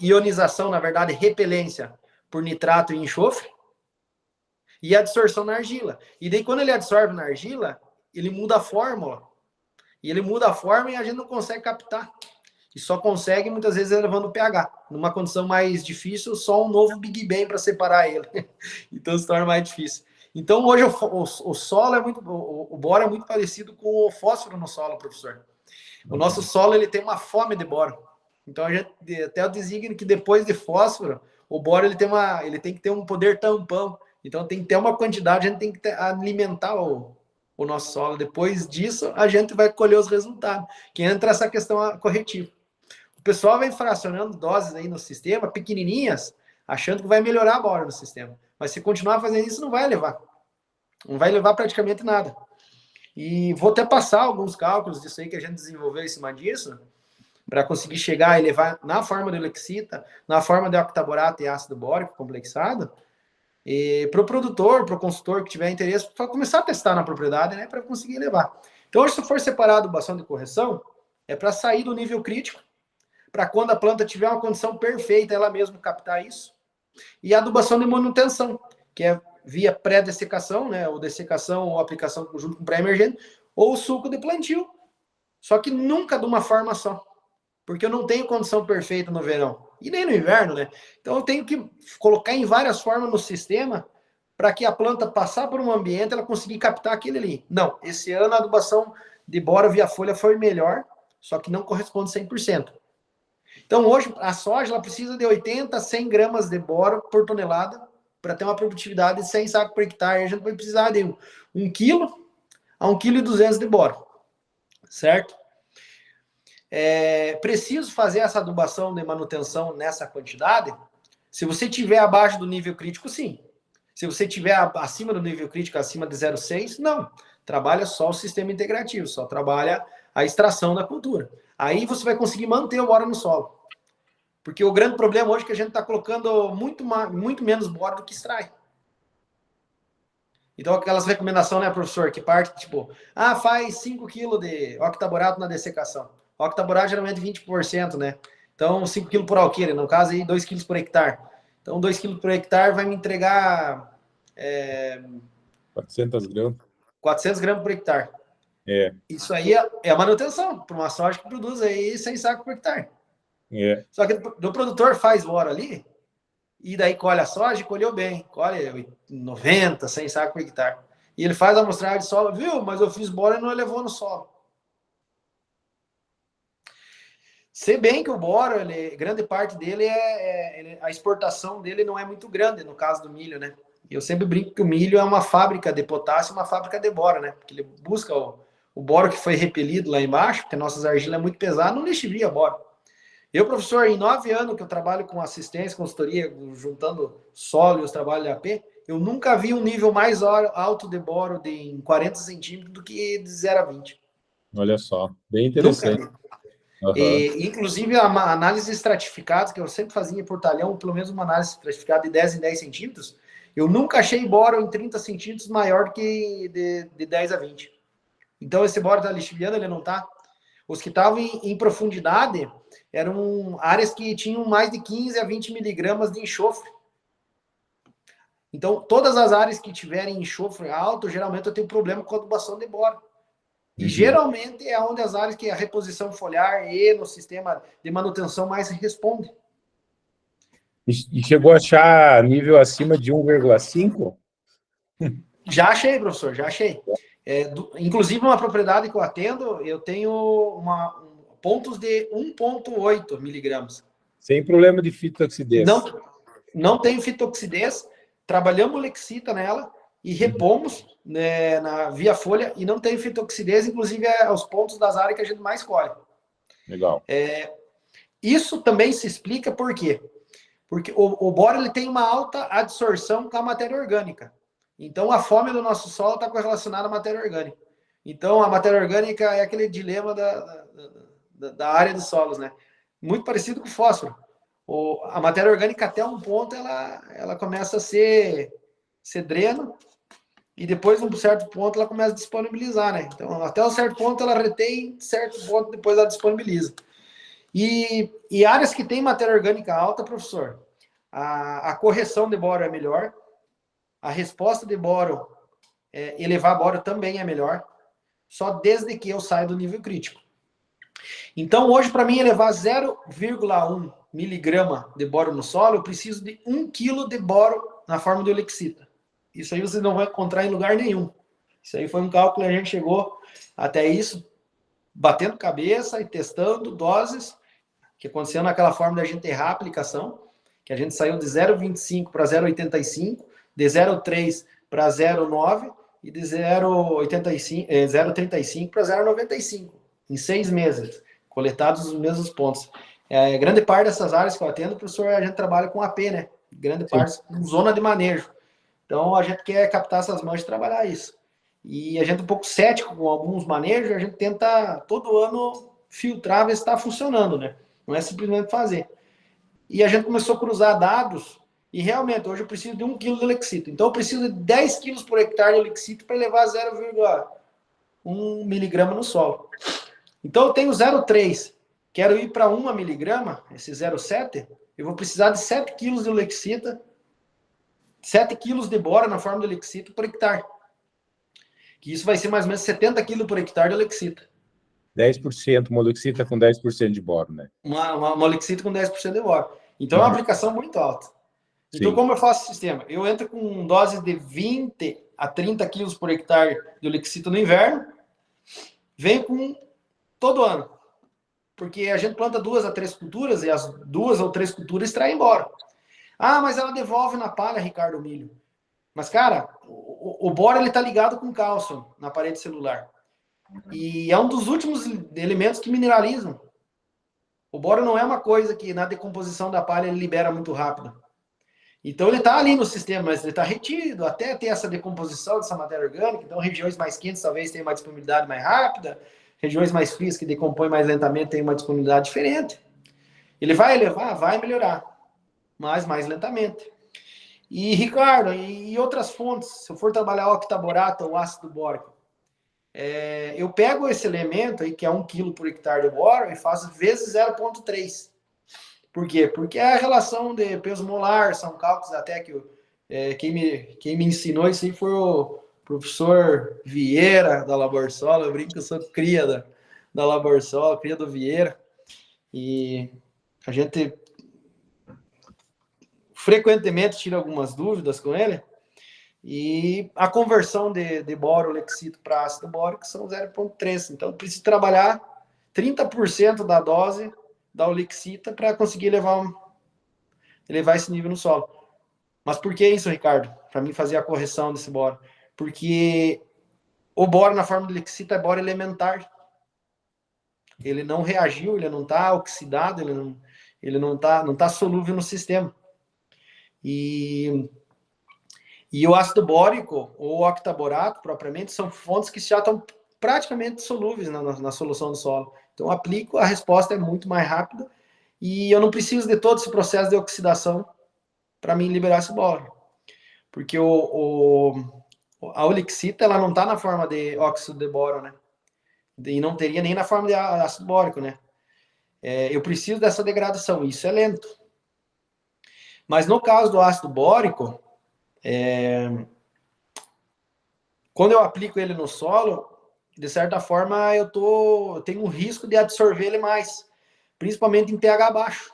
ionização, na verdade, repelência por nitrato e enxofre, e absorção na argila. E daí, quando ele absorve na argila, ele muda a fórmula. E ele muda a forma e a gente não consegue captar. E só consegue, muitas vezes, elevando o pH. Numa condição mais difícil, só um novo Big Bang para separar ele. Então, se torna mais difícil. Então, hoje, o solo é muito... O boro é muito parecido com o fósforo no solo, professor. O nosso solo, ele tem uma fome de boro. Então, até eu designo que depois de fósforo, o boro ele tem que ter um poder tampão. Então, tem que ter uma quantidade, a gente tem que alimentar o nosso solo. Depois disso, a gente vai colher os resultados. Que entra essa questão corretiva. O pessoal vai fracionando doses aí no sistema, pequenininhas, achando que vai melhorar a boro no sistema. Mas se continuar fazendo isso, não vai levar. Não vai levar praticamente nada. E vou até passar alguns cálculos disso aí que a gente desenvolveu em cima disso, para conseguir chegar e levar na forma de Olexita, na forma de octaborato e ácido bórico complexado, e para o produtor, para o consultor que tiver interesse, para começar a testar na propriedade, né, para conseguir levar. Então, hoje, se for separar a adubação de correção, é para sair do nível crítico, para quando a planta tiver uma condição perfeita, ela mesma captar isso. E a adubação de manutenção, que é via pré-dessecação, né, ou dessecação ou aplicação junto com pré-emergente, ou o suco de plantio. Só que nunca de uma forma só, porque eu não tenho condição perfeita no verão. E nem no inverno, né? Então eu tenho que colocar em várias formas no sistema para que a planta passar por um ambiente ela conseguir captar aquele ali. Não, esse ano a adubação de boro via folha foi melhor, só que não corresponde 100%. Então hoje a soja ela precisa de 80 a 100 gramas de boro por tonelada para ter uma produtividade de 100 sacos por hectare. A gente vai precisar de 1 quilo a 1,2 kg de boro, certo? Preciso fazer essa adubação de manutenção nessa quantidade? Se você tiver abaixo do nível crítico, sim. Se você tiver acima do nível crítico, acima de 0,6, não. Trabalha só o sistema integrativo, só trabalha a extração da cultura. Aí você vai conseguir manter o boro no solo. Porque o grande problema hoje é que a gente está colocando muito menos boro do que extrai. Então, aquelas recomendações, né, professor, que parte, tipo, faz 5 kg de octaborato na dessecação. octaborato geralmente 20%, né? Então, 5 kg por alqueire, no caso aí 2 kg por hectare. Então, 2 kg por hectare vai me entregar 400 gramas. 400 gramas por hectare. É. Isso aí é a manutenção para uma soja que produz aí 100 sacos por hectare. É. Só que o produtor faz boro ali, e daí colhe a soja e colheu bem. Colhe 90, 100 sacos por hectare. E ele faz a amostragem de solo, viu? Mas eu fiz boro e não levou no solo. Se bem que o boro, grande parte dele a exportação dele não é muito grande, no caso do milho, né? Eu sempre brinco que o milho é uma fábrica de potássio, uma fábrica de boro, né? Porque ele busca o boro que foi repelido lá embaixo, porque nossas argilas é muito pesada, não lixivia boro. Eu, professor, em 9 anos que eu trabalho com assistência, consultoria, juntando solo e os trabalhos de AP, eu nunca vi um nível mais alto de boro em 40 centímetros do que de 0 a 20. Olha só, bem Nunca interessante. vi. Uhum. Inclusive, a análise estratificada, que eu sempre fazia por talhão, pelo menos uma análise estratificada de 10 em 10 centímetros, eu nunca achei boro em 30 centímetros maior do que de 10 a 20. Então, esse boro da lixiviana, ele não está. Os que estavam em profundidade eram áreas que tinham mais de 15 a 20 miligramas de enxofre. Então, todas as áreas que tiverem enxofre alto, geralmente eu tenho problema com a adubação de boro. E geralmente é onde as áreas que a reposição foliar e no sistema de manutenção mais responde. E chegou a achar nível acima de 1,5? Já achei, professor, já achei. Inclusive, uma propriedade que eu atendo, eu tenho pontos de 1,8 miligramas. Sem problema de fitoxidez. Não tem fitoxidez, trabalhamos Lexita nela e repomos né, via folha e não tem fitoxidez, inclusive aos pontos das áreas que a gente mais colhe. Legal. Isso também se explica por quê? Porque o boro ele tem uma alta absorção com a matéria orgânica. Então, a fome do nosso solo está correlacionada à matéria orgânica. Então, a matéria orgânica é aquele dilema da área dos solos, né? Muito parecido com o fósforo. A matéria orgânica, até um ponto, ela começa a ser dreno, e depois, num certo ponto, ela começa a disponibilizar, né? Então, até um certo ponto, ela retém, certo ponto, depois ela disponibiliza. E áreas que têm matéria orgânica alta, professor, a correção de boro é melhor, a resposta de boro, elevar boro também é melhor, só desde que eu saia do nível crítico. Então, hoje, para mim, elevar 0,1 miligrama de boro no solo, eu preciso de 1 quilo de boro na forma de Olexita. Isso aí você não vai encontrar em lugar nenhum. Isso aí foi um cálculo que a gente chegou até isso, batendo cabeça e testando doses, que aconteceu naquela forma da gente errar a aplicação, que a gente saiu de 0,25 para 0,85, de 0,3 para 0,9 e de 0,35 para 0,95, em 6 meses, coletados os mesmos pontos. Grande parte dessas áreas que eu atendo, professor, a gente trabalha com AP, né? Grande parte com zona de manejo. Então, a gente quer captar essas manchas e trabalhar isso. E a gente é um pouco cético com alguns manejos, a gente tenta todo ano filtrar, ver se está funcionando, né? Não é simplesmente fazer. E a gente começou a cruzar dados e realmente hoje eu preciso de 1 kg de Lexita. Então eu preciso de 10 kg por hectare de Lexita para levar 0,1 miligrama no solo. Então eu tenho 0,3. Quero ir para 1 miligrama, esse 0,7, eu vou precisar de 7 kg de Lexita, 7 kg de bora na forma de Lexita por hectare. Que isso vai ser mais ou menos 70 kg por hectare de Lexita. 10%, uma Olexita com 10% de boro, né? Uma Lexita com 10% de boro. Então é uma aplicação muito alta. Então, como eu faço o sistema? Eu entro com doses de 20 a 30 quilos por hectare de Olexita no inverno, venho com todo ano. Porque a gente planta 2 a 3 culturas e as 2 ou 3 culturas extraem boro. Ah, mas ela devolve na palha, Ricardo, o milho. Mas, cara, o boro ele tá ligado com cálcio na parede celular. E é um dos últimos elementos que mineralizam. O boro não é uma coisa que na decomposição da palha ele libera muito rápido. Então ele está ali no sistema, mas ele está retido até ter essa decomposição dessa matéria orgânica. Então regiões mais quentes talvez tenham uma disponibilidade mais rápida, regiões mais frias que decompõem mais lentamente têm uma disponibilidade diferente. Ele vai elevar, vai melhorar, mas mais lentamente. E Ricardo, e outras fontes, se eu for trabalhar octaborato ou ácido bórico, eu pego esse elemento aí, que é 1 kg por hectare de boro, e faço vezes 0,3. Por quê? Porque a relação de peso molar, são cálculos até que quem me ensinou isso aí foi o professor Vieira, da Laborsola. Eu brinco que eu sou cria da Laborsola, cria do Vieira. E a gente frequentemente tira algumas dúvidas com ele. E a conversão de boro-lexito para ácido bórico são 0,3. Então, eu preciso trabalhar 30% da dose da olexita para conseguir elevar esse nível no solo. Mas por que isso, Ricardo? Para mim fazer a correção desse boro. Porque o boro na forma de olexita é boro elementar. Ele não reagiu, ele não está oxidado, ele não tá solúvel no sistema. E o ácido bórico ou o octaborato, propriamente, são fontes que já estão praticamente solúveis na solução do solo. Então, eu aplico, a resposta é muito mais rápida e eu não preciso de todo esse processo de oxidação para mim liberar esse boro. Porque a olexita, ela não está na forma de óxido de boro, né? E não teria nem na forma de ácido bórico, né? Eu preciso dessa degradação, isso é lento. Mas no caso do ácido bórico, quando eu aplico ele no solo, de certa forma eu tenho um risco de absorver ele mais, principalmente em pH baixo.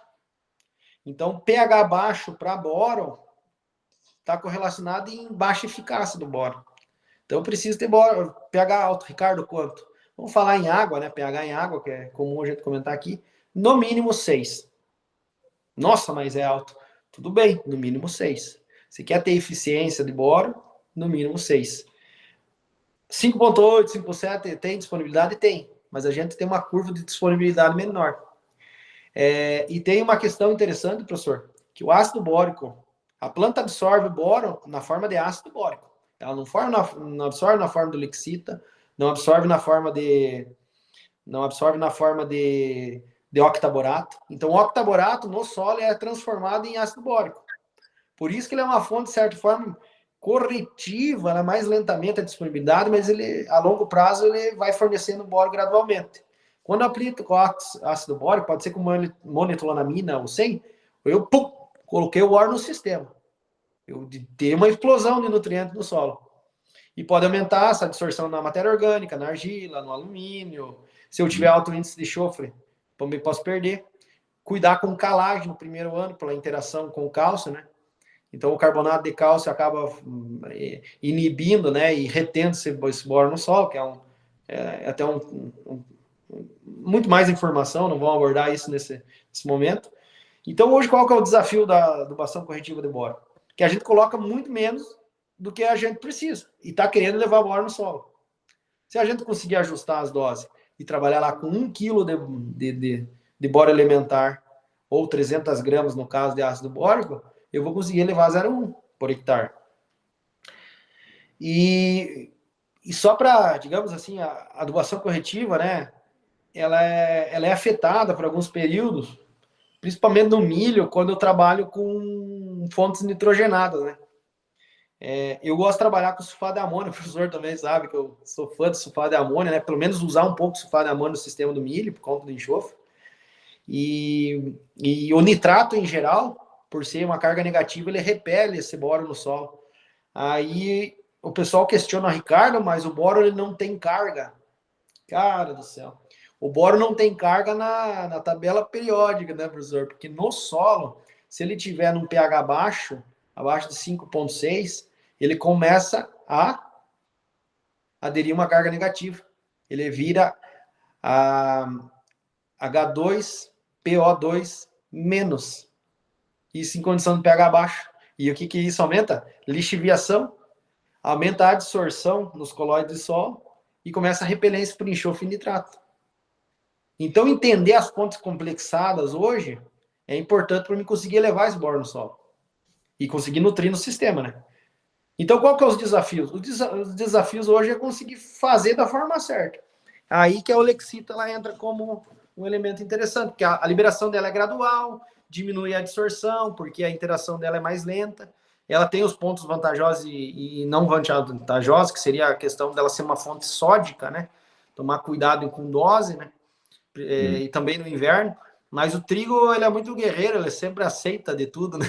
Então, pH baixo para boro está correlacionado em baixa eficácia do boro. Então, eu preciso ter boro, pH alto. Ricardo, quanto? Vamos falar em água, né? pH em água, que é comum a gente comentar aqui. No mínimo 6. Nossa, mas é alto. Tudo bem, no mínimo 6. Se quer ter eficiência de boro, no mínimo 6. 5.8, 5.7 tem disponibilidade? Tem. Mas a gente tem uma curva de disponibilidade menor. E tem uma questão interessante, professor, que o ácido bórico, a planta absorve boro na forma de ácido bórico. Ela não absorve na forma de olexita, não absorve na forma de octaborato. Então, o octaborato no solo é transformado em ácido bórico. Por isso que ele é uma fonte, de certa forma, corretiva, né? Mais lentamente a disponibilidade, mas ele, a longo prazo ele vai fornecendo boro gradualmente. Quando eu aplico o ácido bórico, pode ser com monitolamina ou sem, eu coloquei o boro no sistema. Eu dei uma explosão de nutrientes no solo. E pode aumentar essa absorção na matéria orgânica, na argila, no alumínio. Se eu tiver alto índice de enxofre, também posso perder. Cuidar com calagem no primeiro ano, pela interação com o cálcio, né? Então, o carbonato de cálcio acaba inibindo, né, e retendo esse boro no solo, que é até muito mais informação, não vamos abordar isso nesse momento. Então, hoje, qual que é o desafio da adubação corretiva de boro? Que a gente coloca muito menos do que a gente precisa, e está querendo levar boro no solo. Se a gente conseguir ajustar as doses e trabalhar lá com 1 kg de boro elementar, ou 300 gramas, no caso de ácido bórico, eu vou conseguir levar 0,1 por hectare. E só para, digamos assim, a adubação corretiva, né, ela é afetada por alguns períodos, principalmente no milho, quando eu trabalho com fontes nitrogenadas, né. Eu gosto de trabalhar com sulfato de amônio, o professor também sabe que eu sou fã de sulfato de amônio, né, pelo menos usar um pouco de sulfato de amônio no sistema do milho, por conta do enxofre. E o nitrato, em geral, por ser uma carga negativa, ele repele esse boro no solo. Aí o pessoal questiona, Ricardo, mas o boro ele não tem carga. Cara do céu. O boro não tem carga na tabela periódica, né, professor? Porque no solo, se ele tiver num pH abaixo de 5,6, ele começa a aderir uma carga negativa. Ele vira a H2PO2 menos. Isso em condição de pH baixo. E o que isso aumenta? Lixiviação, aumenta a adsorção nos colóides de solo e começa a repelência por enxofre e nitrato. Então, entender as fontes complexadas hoje é importante para mim conseguir elevar esse boro no solo e conseguir nutrir no sistema, né? Então, qual que é os desafios? Os desafios hoje é conseguir fazer da forma certa. Aí que a olexita ela entra como um elemento interessante, porque a liberação dela é gradual, diminui a absorção, porque a interação dela é mais lenta. ela tem os pontos vantajosos e não vantajosos, que seria a questão dela ser uma fonte sódica, né? Tomar cuidado com dose, né? E também no inverno. Mas o trigo, ele é muito guerreiro, ele sempre aceita de tudo, né?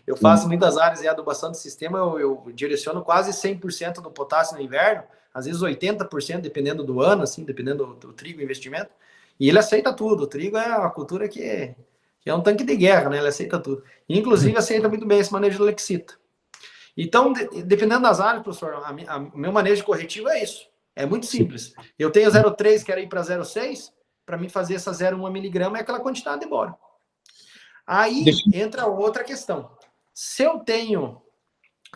Eu faço muitas áreas de adubação de sistema, eu direciono quase 100% do potássio no inverno, às vezes 80%, dependendo do ano, assim, dependendo do trigo investimento. E ele aceita tudo. O trigo é uma cultura que é um tanque de guerra, né? Ele aceita tudo. Inclusive, aceita muito bem esse manejo de Lexita. Então, dependendo das áreas, professor, o meu manejo corretivo é isso. É muito simples. Eu tenho 0,3, quero ir para 0,6, para mim fazer essa 0,1 miligrama é aquela quantidade de boro. Aí entra outra questão. Se eu tenho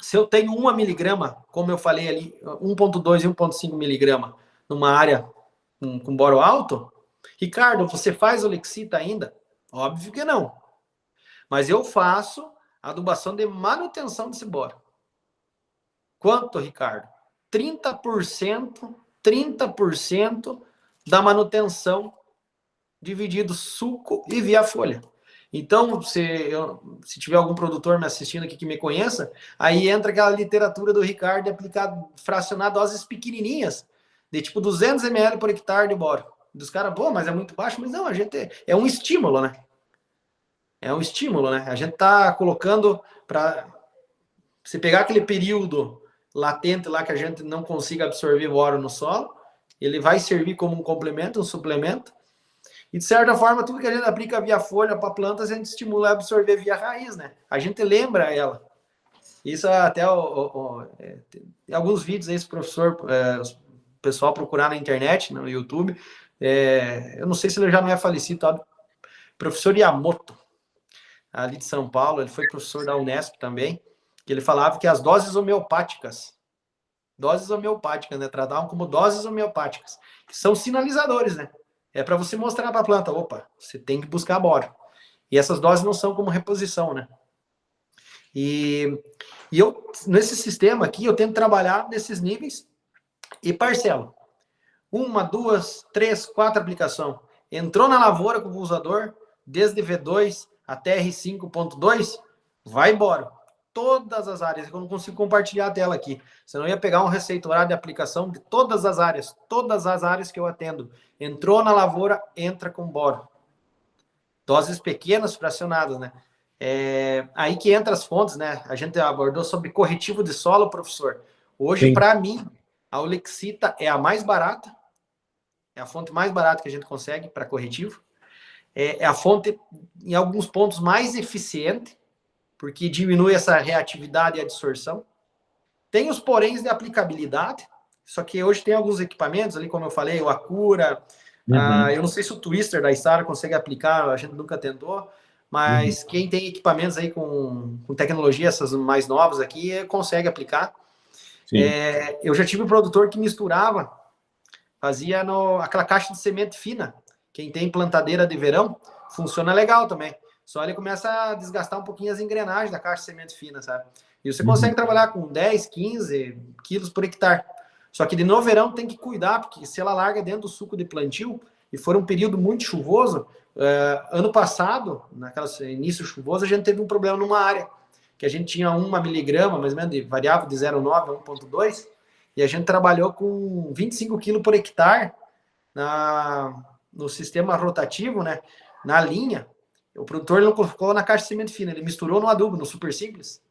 1 miligrama, como eu falei ali, 1,2 e 1,5 miligrama numa área com boro alto, Ricardo, você faz o Lexita ainda? Óbvio que não. Mas eu faço adubação de manutenção desse boro. Quanto, Ricardo? 30% da manutenção dividido suco e via folha. Então, se tiver algum produtor me assistindo aqui que me conheça, aí entra aquela literatura do Ricardo de aplicar, fracionar doses pequenininhas, de tipo 200 ml por hectare de boro. Dos caras, pô, mas é muito baixo. Mas não, a gente é um estímulo, né? É um estímulo, né? A gente tá colocando para você pegar aquele período latente lá que a gente não consiga absorver boro no solo, ele vai servir como um complemento, um suplemento. E, de certa forma, tudo que a gente aplica via folha para plantas, a gente estimula a absorver via raiz, né? A gente lembra ela. Isso até tem alguns vídeos aí, esse professor, o pessoal procurar na internet, no YouTube. Eu não sei se ele já não é falecido, tá? Professor Yamoto, ali de São Paulo, ele foi professor da Unesp também, que ele falava que as doses homeopáticas, né? Tratavam como doses homeopáticas, que são sinalizadores, né? É para você mostrar para a planta, opa, você tem que buscar boro. E essas doses não são como reposição, né? E eu, nesse sistema aqui, eu tento trabalhar nesses níveis e parcelo. 1, 2, 3, 4 aplicação. Entrou na lavoura com o pulsador, desde V2 até R5.2, vai embora. Todas as áreas, eu não consigo compartilhar a tela aqui. Senão eu ia pegar um receituário de aplicação de todas as áreas que eu atendo. Entrou na lavoura, entra com boro. Doses pequenas, fracionadas, né? Aí que entra as fontes, né? A gente abordou sobre corretivo de solo, professor. Hoje, para mim, a Olexita é a mais barata, é a fonte mais barata que a gente consegue para corretivo. É a fonte, em alguns pontos, mais eficiente, porque diminui essa reatividade e a distorção. Tem os poréns de aplicabilidade, só que hoje tem alguns equipamentos ali, como eu falei, o Acura, eu não sei se o Twister da Stara consegue aplicar, a gente nunca tentou, mas quem tem equipamentos aí com tecnologia, essas mais novas aqui, consegue aplicar. Eu já tive um produtor que misturava, fazia aquela caixa de semente fina. Quem tem plantadeira de verão, funciona legal também. Só ele começa a desgastar um pouquinho as engrenagens da caixa de semente fina, sabe? E você consegue trabalhar com 10, 15 quilos por hectare. Só que no verão tem que cuidar, porque se ela larga dentro do suco de plantio, e for um período muito chuvoso, ano passado, naquele início chuvoso, a gente teve um problema numa área, que a gente tinha 1 miligrama, mais ou menos, variava de 0,9 a 1,2, e a gente trabalhou com 25 quilos por hectare no sistema rotativo, né? Na linha. O produtor não colocou na caixa de semente fina, ele misturou no adubo, no super simples,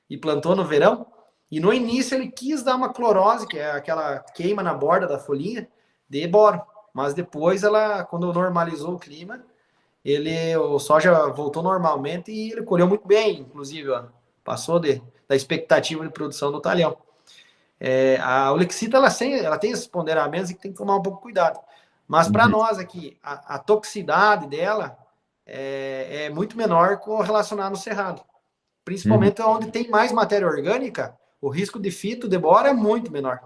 e plantou no verão. E no início ele quis dar uma clorose, que é aquela queima na borda da folhinha, de boro. Mas depois, quando normalizou o clima, o soja voltou normalmente e ele colheu muito bem, inclusive, passou da expectativa de produção do talhão. A Olexita, ela tem esses ponderamentos e tem que tomar um pouco de cuidado. Mas para nós aqui, a toxicidade dela é muito menor relacionada no cerrado. Principalmente onde tem mais matéria orgânica, o risco de fito, de boro é muito menor.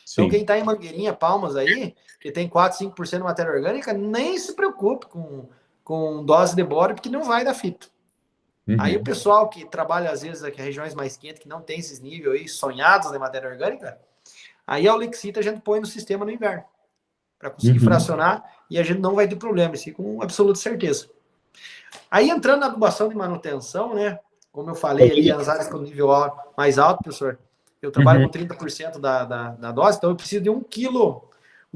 Sim. Então, quem está em Mangueirinha, Palmas aí, que tem 4, 5% de matéria orgânica, nem se preocupe com dose de boro, porque não vai dar fito. Aí o pessoal que trabalha, às vezes, aqui em regiões mais quentes, que não tem esses níveis aí, sonhados de matéria orgânica, aí a Olexita a gente põe no sistema no inverno, para conseguir fracionar, e a gente não vai ter problema, isso com absoluta certeza. Aí, entrando na adubação de manutenção, né, como eu falei ali, as áreas com nível mais alto, professor, eu trabalho com 30% da dose, então eu preciso de 1,2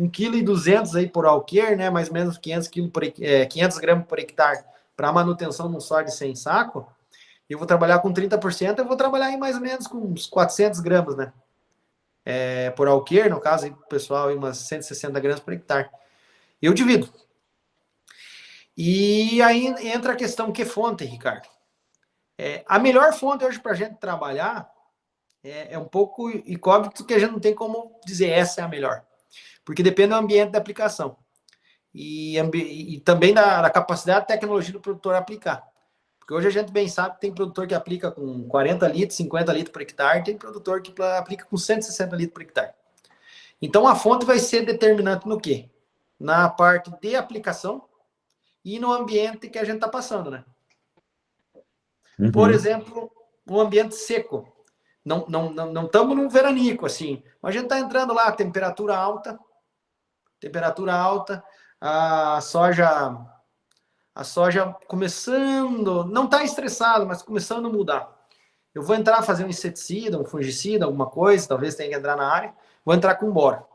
kg aí por alqueire, né? Mais ou menos 500 gramas por hectare para manutenção num solo de 100 saco. Eu vou trabalhar com 30%, eu vou trabalhar em mais ou menos com uns 400 gramas, né? Por alqueire, no caso, aí, pessoal, aí umas 160 gramas por hectare. Eu divido. E aí entra a questão que fonte, Ricardo. A melhor fonte hoje para a gente trabalhar é um pouco incógnito, que a gente não tem como dizer essa é a melhor. Porque depende do ambiente da aplicação. E também da capacidade de tecnologia do produtor aplicar. Porque hoje a gente bem sabe que tem produtor que aplica com 40 litros, 50 litros por hectare, tem produtor que aplica com 160 litros por hectare. Então a fonte vai ser determinante no quê? Na parte de aplicação e no ambiente que a gente está passando, né? Por exemplo, um ambiente seco. Não estamos num veranico, assim. Mas a gente está entrando lá, temperatura alta, a soja começando, não está estressada, mas começando a mudar. Eu vou entrar a fazer um inseticida, um fungicida, alguma coisa, talvez tenha que entrar na área, vou entrar com boro.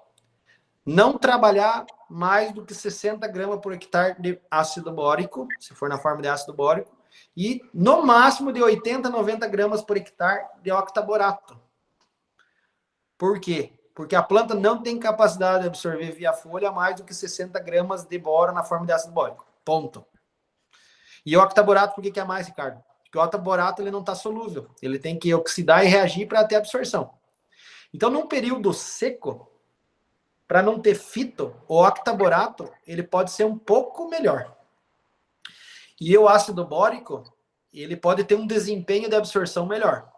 Não trabalhar mais do que 60 gramas por hectare de ácido bórico, se for na forma de ácido bórico, e no máximo de 80, 90 gramas por hectare de octaborato. Por quê? Porque a planta não tem capacidade de absorver via folha mais do que 60 gramas de boro na forma de ácido bórico. Ponto. E o octaborato, por que é mais, Ricardo? Porque o octaborato ele não está solúvel. Ele tem que oxidar e reagir para ter absorção. Então, num período seco, para não ter fito, o octaborato ele pode ser um pouco melhor. E o ácido bórico, ele pode ter um desempenho de absorção melhor.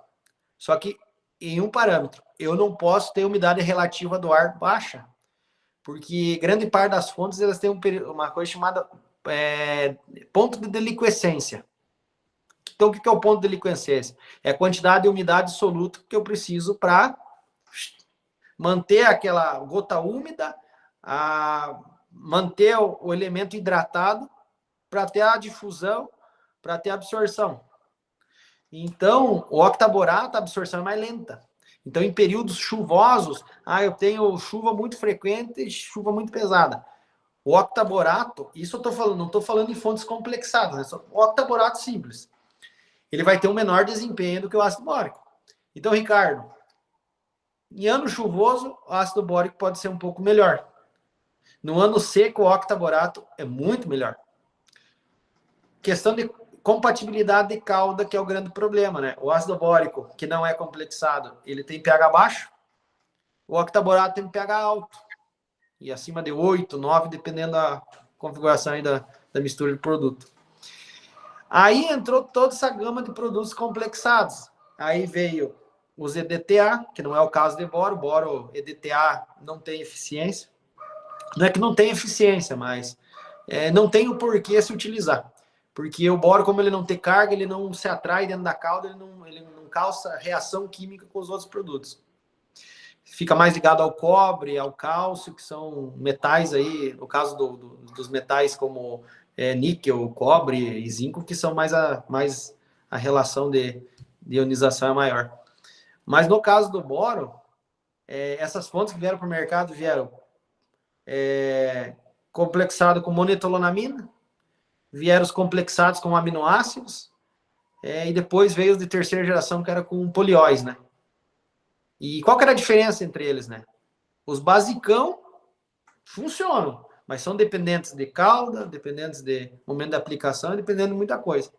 Só que em um parâmetro, eu não posso ter umidade relativa do ar baixa, porque grande parte das fontes elas têm uma coisa chamada ponto de deliquescência. Então, o que é o ponto de deliquescência? É a quantidade de umidade absoluta que eu preciso para manter aquela gota úmida, manter o elemento hidratado, para ter a difusão, para ter a absorção. Então, o octaborato, a absorção é mais lenta. Então, em períodos chuvosos, eu tenho chuva muito frequente e chuva muito pesada. O octaborato, isso eu estou falando, não estou falando em fontes complexadas, né? O octaborato simples. Ele vai ter um menor desempenho do que o ácido bórico. Então, Ricardo, em ano chuvoso, o ácido bórico pode ser um pouco melhor. No ano seco, o octaborato é muito melhor. Questão de compatibilidade de cauda, que é o grande problema, né? O ácido bórico, que não é complexado, ele tem pH baixo. O octaborato tem pH alto. E acima de 8, 9, dependendo da configuração aí da mistura de produto. Aí entrou toda essa gama de produtos complexados. Aí veio os EDTA, que não é o caso de boro. Boro EDTA não tem eficiência. Não é que não tem eficiência, mas não tem o porquê se utilizar. Porque o boro, como ele não tem carga, ele não se atrai dentro da cauda, ele não causa reação química com os outros produtos. Fica mais ligado ao cobre, ao cálcio, que são metais aí, no caso dos metais como níquel, cobre e zinco, que são mais a relação de ionização é maior. Mas no caso do boro, essas fontes que vieram para o mercado vieram complexado com monetolonamina, vieram os complexados com aminoácidos, e depois veio os de terceira geração, que era com polióis, né? E qual que era a diferença entre eles, né? Os basicão funcionam, mas são dependentes de cauda, dependentes de momento de aplicação, dependendo de muita coisa.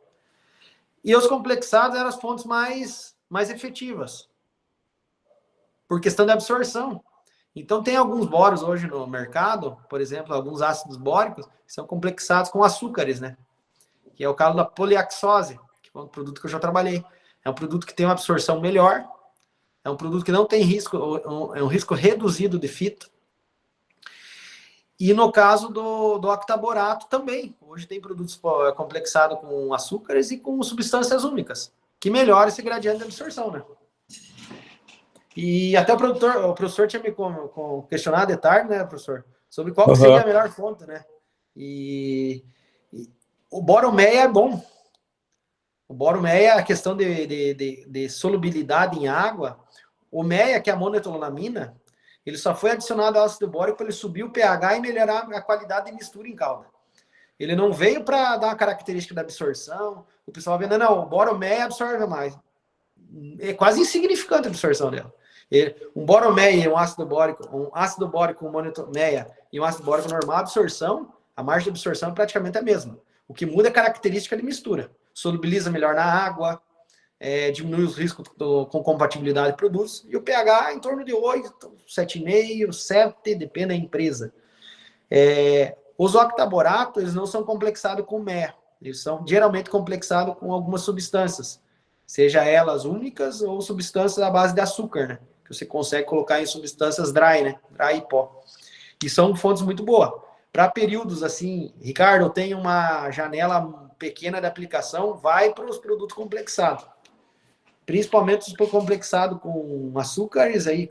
E os complexados eram as fontes mais efetivas, por questão de absorção. Então, tem alguns boros hoje no mercado, por exemplo, alguns ácidos bóricos, que são complexados com açúcares, né? Que é o caso da poliaxose, que é um produto que eu já trabalhei. É um produto que tem uma absorção melhor, é um produto que não tem risco, é um risco reduzido de fito. E no caso do octaborato também. Hoje tem produtos complexados com açúcares e com substâncias úmicas, que melhoram esse gradiente de absorção, né? E até o professor tinha me questionado de tarde, né, professor? Sobre qual seria a melhor fonte, né? E o boro meia é bom. O boro meia, a questão de solubilidade em água, o meia, que é a monoetilonamina, ele só foi adicionado ao ácido bórico para ele subir o pH e melhorar a qualidade de mistura em calda. Ele não veio para dar uma característica da absorção. O pessoal vendo, não, o boro meia absorve mais. É quase insignificante a absorção dela. Um boromeia e um ácido bórico com monomeia e um ácido bórico normal, a absorção, a margem de absorção é praticamente a mesma. O que muda é a característica de mistura. Solubiliza melhor na água, diminui os riscos com compatibilidade de produtos, e o pH em torno de 8, 7,5, 7, depende da empresa. Os octaboratos, eles não são complexados com MEA, eles são geralmente complexados com algumas substâncias, seja elas únicas ou substâncias à base de açúcar, né? Que você consegue colocar em substâncias dry, né? Dry e pó. E são fontes muito boas. Para períodos assim, Ricardo, eu tenho uma janela pequena de aplicação, vai para os produtos complexados. Principalmente os complexados com açúcares aí,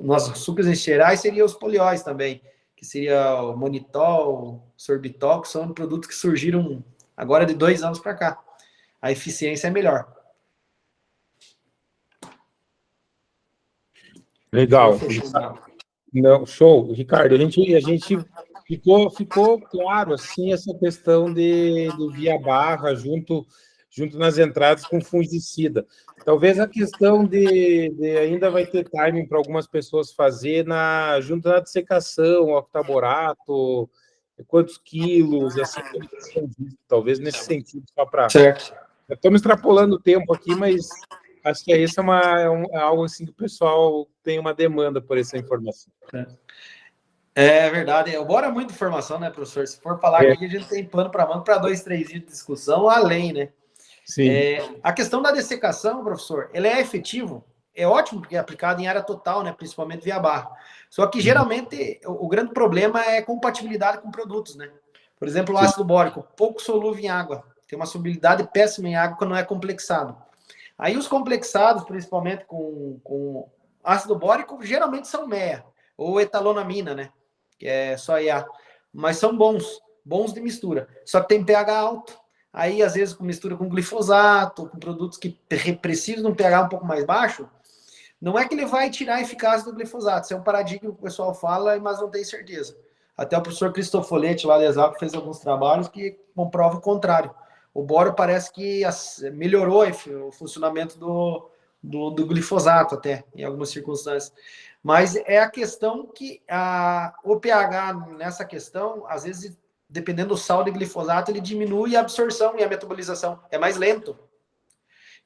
nossos açúcares em gerais seriam os polióis também, que seria o manitol, sorbitol, que são produtos que surgiram agora de 2 anos para cá. A eficiência é melhor. Legal. Não, show. Ricardo, a gente ficou claro, assim, essa questão de via barra junto nas entradas com fungicida. Talvez a questão de ainda vai ter timing para algumas pessoas fazer junto na dessecação, octaborato, quantos quilos, assim, talvez nesse sentido, só para... Certo. Estamos extrapolando o tempo aqui, mas acho que isso é algo assim que o pessoal tem uma demanda por essa informação. É verdade. Bora muita informação, né, professor? Se for falar aqui, a gente tem plano para mão para 2, 3 dias de discussão, além, né? Sim. A questão da dessecação, professor, ele é efetivo, é ótimo porque é aplicado em área total, né, principalmente via barra. Só que geralmente o grande problema é compatibilidade com produtos, né? Por exemplo, o ácido bórico, pouco solúvel em água, tem uma solubilidade péssima em água quando não é complexado. Aí os complexados, principalmente com ácido bórico, geralmente são MEA, ou etalonamina, né? Que é só IA. Mas são bons de mistura. Só que tem pH alto. Aí, às vezes, com mistura com glifosato, com produtos que precisam de um pH um pouco mais baixo, não é que ele vai tirar a eficácia do glifosato. Isso é um paradigma que o pessoal fala, mas não tem certeza. Até o professor Cristofoletti, lá da Exalc, fez alguns trabalhos que comprovam o contrário. O boro parece que melhorou o funcionamento do glifosato até, em algumas circunstâncias. Mas é a questão que o pH nessa questão, às vezes, dependendo do sal de glifosato, ele diminui a absorção e a metabolização. É mais lento.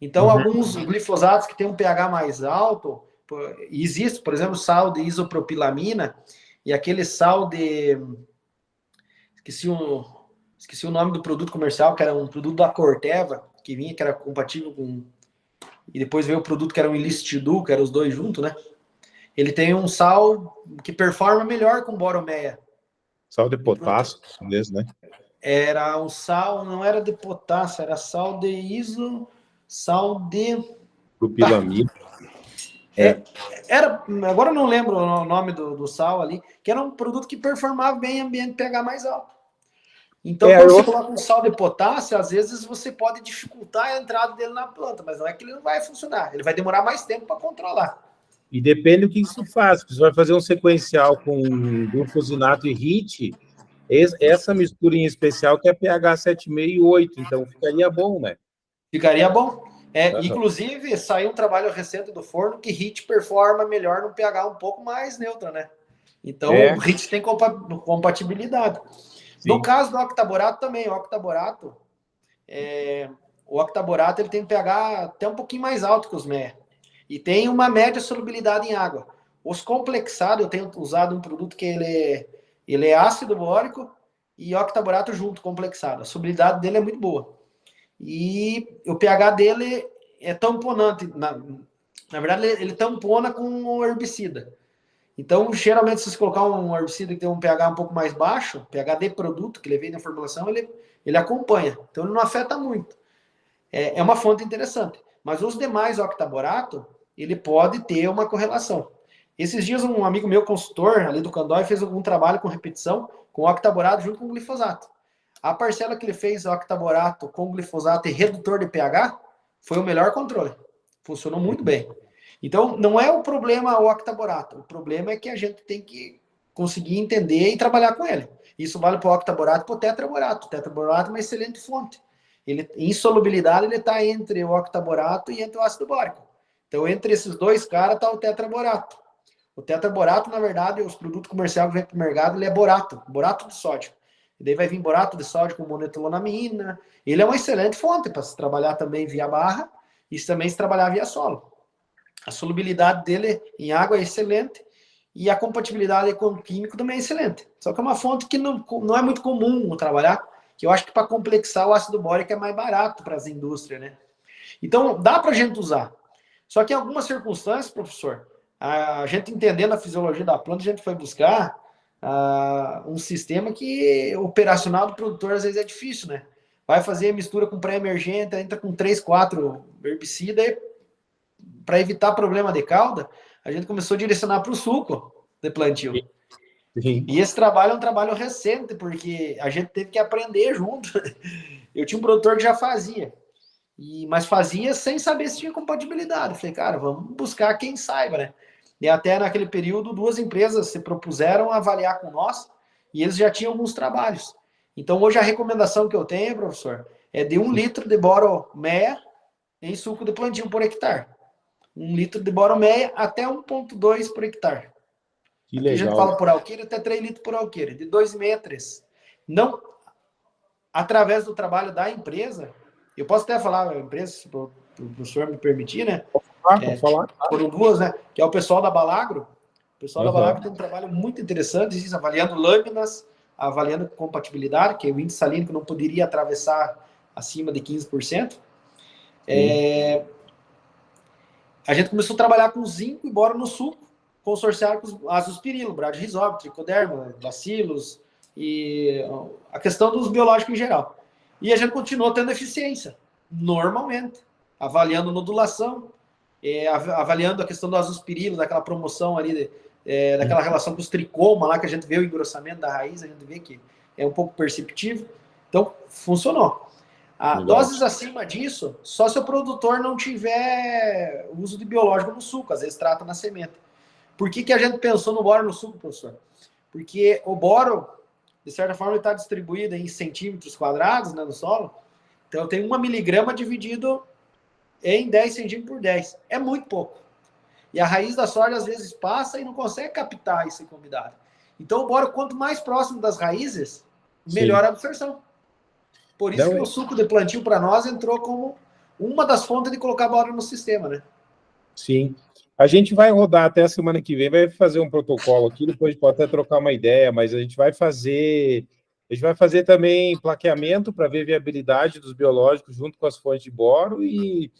Então, alguns glifosatos que têm um pH mais alto, existe, por exemplo, sal de isopropilamina e aquele sal de... Esqueci o nome do produto comercial, que era um produto da Corteva, que vinha, que era compatível com... E depois veio o produto que era um Ilicidu, que eram os dois juntos, né? Ele tem um sal que performa melhor com boromeia. Sal de potássio, mesmo, né? Era um sal, não era de potássio, era sal de... Propilamina. Agora eu não lembro o nome do sal ali, que era um produto que performava bem em ambiente pH mais alto. Então, quando você coloca um sal de potássio, às vezes você pode dificultar a entrada dele na planta, mas não é que ele não vai funcionar. Ele vai demorar mais tempo para controlar. E depende do que se faz. Se você vai fazer um sequencial com glufosinato e HIT, essa mistura em especial que é pH 7,5 e 8, então ficaria bom, né? Ficaria bom. Inclusive, saiu um trabalho recente do Forno que HIT performa melhor no pH um pouco mais neutro, né? Então, o HIT tem compatibilidade. Sim. No caso do octaborato também, o octaborato ele tem um pH até um pouquinho mais alto que os MEA. E tem uma média solubilidade em água. Os complexados, eu tenho usado um produto que ele é ácido bórico e octaborato junto, complexado. A solubilidade dele é muito boa. E o pH dele é tamponante. Na verdade, ele tampona com um herbicida. Então, geralmente, se você colocar um herbicida que tem um pH um pouco mais baixo, pH de produto, que ele vem na formulação, ele acompanha. Então, ele não afeta muito. É uma fonte interessante. Mas os demais octaborato, ele pode ter uma correlação. Esses dias, um amigo meu, consultor, ali do Candói, fez algum trabalho com repetição, com octaborato junto com glifosato. A parcela que ele fez octaborato com glifosato e redutor de pH foi o melhor controle. Funcionou muito bem. Então, não é o problema o octaborato. O problema é que a gente tem que conseguir entender e trabalhar com ele. Isso vale para o octaborato e para o tetraborato. O tetraborato é uma excelente fonte. Ele, em solubilidade, ele está entre o octaborato e entre o ácido bórico. Então, entre esses dois caras está o tetraborato. O tetraborato, na verdade, os produtos comerciais que vêm para o mercado, ele é borato de sódio. E daí vai vir borato de sódio com monoetilonamina. Ele é uma excelente fonte para se trabalhar também via barra e também se trabalhar via solo. A solubilidade dele em água é excelente e a compatibilidade com o químico também é excelente. Só que é uma fonte que não é muito comum trabalhar, que eu acho que para complexar o ácido bórico é mais barato para as indústrias, né? Então, dá para a gente usar. Só que em algumas circunstâncias, professor, a gente entendendo a fisiologia da planta, a gente foi buscar um sistema que operacional do produtor às vezes é difícil, né? Vai fazer mistura com pré-emergente, entra com 3, 4 herbicidas, para evitar problema de cauda, a gente começou a direcionar para o suco de plantio. Sim. E esse trabalho é um trabalho recente, porque a gente teve que aprender junto. Eu tinha um produtor que já fazia, mas fazia sem saber se tinha compatibilidade. Eu falei, cara, vamos buscar quem saiba, né? E até naquele período, 2 empresas se propuseram a avaliar com nós, e eles já tinham alguns trabalhos. Então, hoje a recomendação que eu tenho, professor, é de 1 litro de boromeia em suco de plantio por hectare. 1 litro de boromeia até 1,2 por hectare. Que legal. Aqui a gente fala por alqueire até 3 litros por alqueire, de 2,5 a 3. Não, através do trabalho da empresa, eu posso até falar a empresa, se o professor me permitir, né? Pode falar. Foram 2, né? Que é o pessoal da Balagro. O pessoal da Balagro tem um trabalho muito interessante, avaliando lâminas, avaliando compatibilidade, que é o índice salínico não poderia atravessar acima de 15%. A gente começou a trabalhar com zinco e boro no suco, consorciado com azospirilo, bradyrhizobio, tricoderma, bacilos e a questão dos biológicos em geral. E a gente continuou tendo eficiência, normalmente, avaliando nodulação, avaliando a questão do azospirilo, daquela promoção ali, daquela relação com os tricoma lá, que a gente vê o engrossamento da raiz, a gente vê que é um pouco perceptível. Então, funcionou. Doses acima disso, só se o produtor não tiver uso de biológico no suco, às vezes trata na semente. Por que a gente pensou no boro no suco, professor? Porque o boro, de certa forma, está distribuído em centímetros quadrados, né, no solo. Então, tem 1 miligrama dividido em 10 centímetros por 10. É muito pouco. E a raiz da soja, às vezes, passa e não consegue captar esse umidade. Então, o boro, quanto mais próximo das raízes, melhor a absorção. Por isso que o suco de plantio, para nós, entrou como uma das fontes de colocar boro no sistema, né? Sim. A gente vai rodar até a semana que vem, vai fazer um protocolo aqui, depois pode até trocar uma ideia, mas a gente vai fazer também plaqueamento para ver viabilidade dos biológicos junto com as fontes de boro e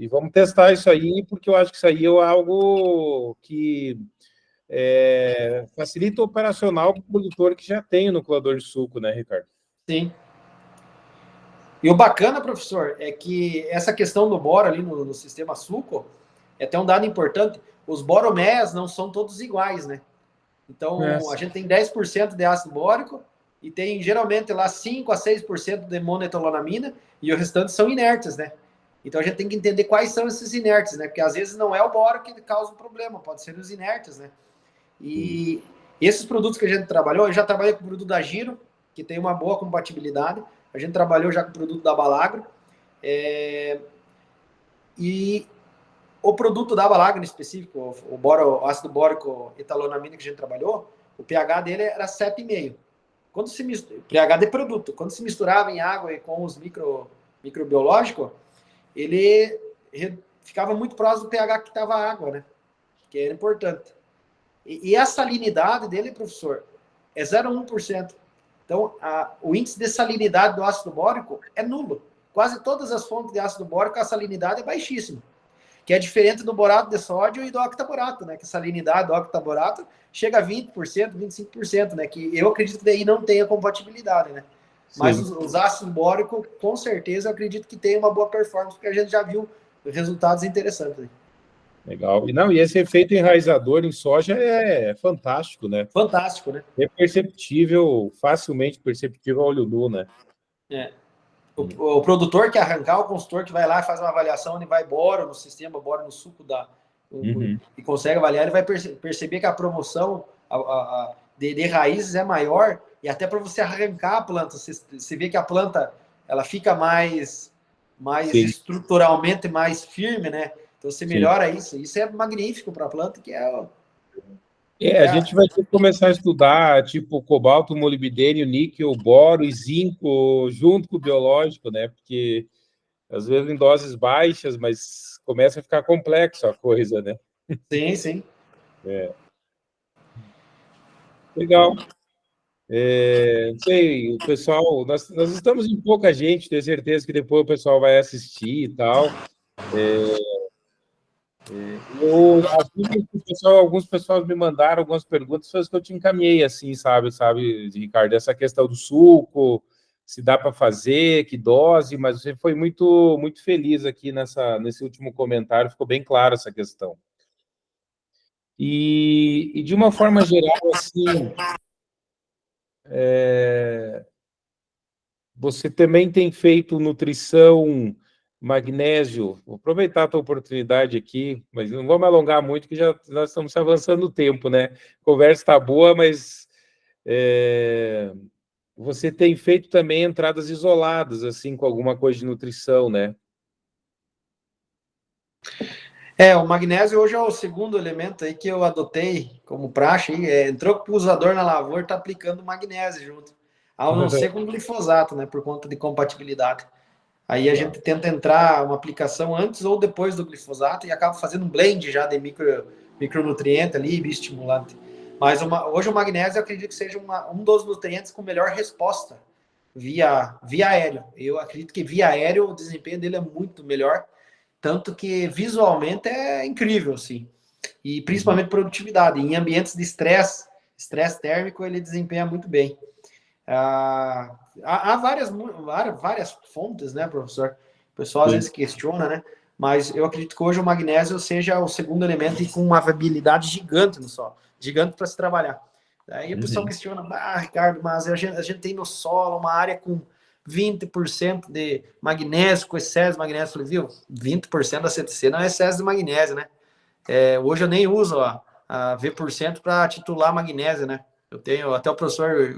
vamos testar isso aí, porque eu acho que isso aí é algo que facilita o operacional para o produtor que já tem o nucleador de suco, né, Ricardo? Sim. E o bacana, professor, é que essa questão do boro ali no sistema suco, é até um dado importante, os boromeias não são todos iguais, né? Então, a gente tem 10% de ácido bórico e tem, geralmente, lá 5 a 6% de monoetilonamina e o restante são inertes, né? Então, a gente tem que entender quais são esses inertes, né? Porque, às vezes, não é o boro que causa o problema, pode ser os inertes, né? E esses produtos que a gente trabalhou, eu já trabalhei com o produto da Giro, que tem uma boa compatibilidade. A gente trabalhou já com o produto da Balagro. E o produto da Balagro, em específico, o ácido bórico etalonamina que a gente trabalhou, o pH dele era 7,5. Quando se mistura, pH de produto, quando se misturava em água e com os microbiológicos, ele ficava muito próximo do pH que estava a água, né? Que era importante. E a salinidade dele, professor, é 0,1%. Então, o índice de salinidade do ácido bórico é nulo. Quase todas as fontes de ácido bórico, a salinidade é baixíssima. Que é diferente do borato de sódio e do octaborato, né? Que a salinidade do octaborato chega a 20%, 25%, né? Que eu acredito que daí não tenha compatibilidade, né? Sim. Mas os ácidos bóricos, com certeza, eu acredito que tem uma boa performance, porque a gente já viu resultados interessantes. Né? Legal. E esse efeito enraizador em soja é fantástico, né? Fantástico, né? É perceptível, facilmente perceptível ao olho nu, né? É. O produtor que arrancar, o consultor que vai lá e faz uma avaliação, ele vai boro no sistema, boro no suco e consegue avaliar, ele vai perceber que a promoção de raízes é maior, e até para você arrancar a planta, você vê que a planta ela fica mais estruturalmente mais firme, né? Então você melhora isso. Isso é magnífico para a planta, que é a gente vai ter que começar a estudar, tipo, cobalto, molibdênio, níquel, boro e zinco junto com o biológico, né? Porque, às vezes, em doses baixas, mas começa a ficar complexo a coisa, né? Sim, sim. Legal. Não sei, o pessoal... Nós estamos em pouca gente, tenho certeza que depois o pessoal vai assistir e tal. Alguns pessoal me mandaram algumas perguntas, foi as que eu te encaminhei, assim, sabe, Ricardo? Essa questão do suco, se dá para fazer, que dose, mas você foi muito, muito feliz aqui nesse último comentário, ficou bem claro essa questão. E de uma forma geral, assim, você também tem feito nutrição, magnésio. Vou aproveitar a tua oportunidade aqui, mas não vou me alongar muito, que já nós estamos avançando o tempo, né? A conversa está boa, mas você tem feito também entradas isoladas, assim, com alguma coisa de nutrição, né? O magnésio hoje é o segundo elemento aí que eu adotei como praxe. Entrou com o usador na lavoura, está aplicando magnésio junto. A não ser com glifosato, né? Por conta de compatibilidade. Aí a gente tenta entrar uma aplicação antes ou depois do glifosato e acaba fazendo um blend já de micronutriente ali, bioestimulante. Mas hoje o magnésio eu acredito que seja um dos nutrientes com melhor resposta via aéreo. Eu acredito que via aéreo o desempenho dele é muito melhor, tanto que visualmente é incrível, assim. E principalmente produtividade. Em ambientes de estresse térmico, ele desempenha muito bem. Há várias fontes, né, professor? O pessoal às vezes questiona, né? Mas eu acredito que hoje o magnésio seja o segundo elemento e com uma viabilidade gigante no solo. Gigante para se trabalhar. Aí o pessoal questiona, Ricardo, mas a gente tem no solo uma área com 20% de magnésio, com excesso de magnésio. Eu falei, viu? 20% da CTC não é excesso de magnésio, né? Hoje eu nem uso a V% para titular magnésio, né? Eu tenho, até o professor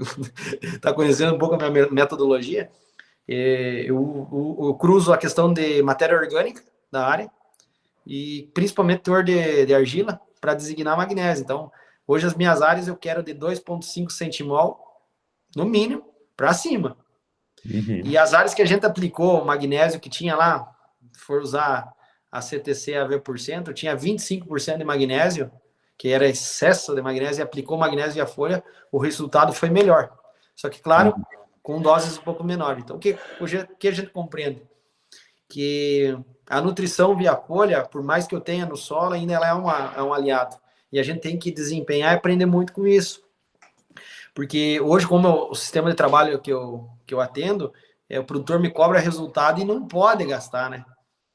está conhecendo um pouco a minha metodologia. Eu cruzo a questão de matéria orgânica da área e principalmente teor de argila para designar magnésio. Então, hoje as minhas áreas eu quero de 2,5 centimol, no mínimo, para cima. E as áreas que a gente aplicou magnésio que tinha lá, se for usar a CTC a V%, tinha 25% de magnésio, que era excesso de magnésio, e aplicou magnésio via folha, o resultado foi melhor. Só que, claro, com doses um pouco menores. Então, o que a gente compreende? Que a nutrição via folha, por mais que eu tenha no solo, ainda ela é um aliado. E a gente tem que desempenhar e aprender muito com isso. Porque hoje, como o sistema de trabalho que eu atendo, o produtor me cobra resultado e não pode gastar, né?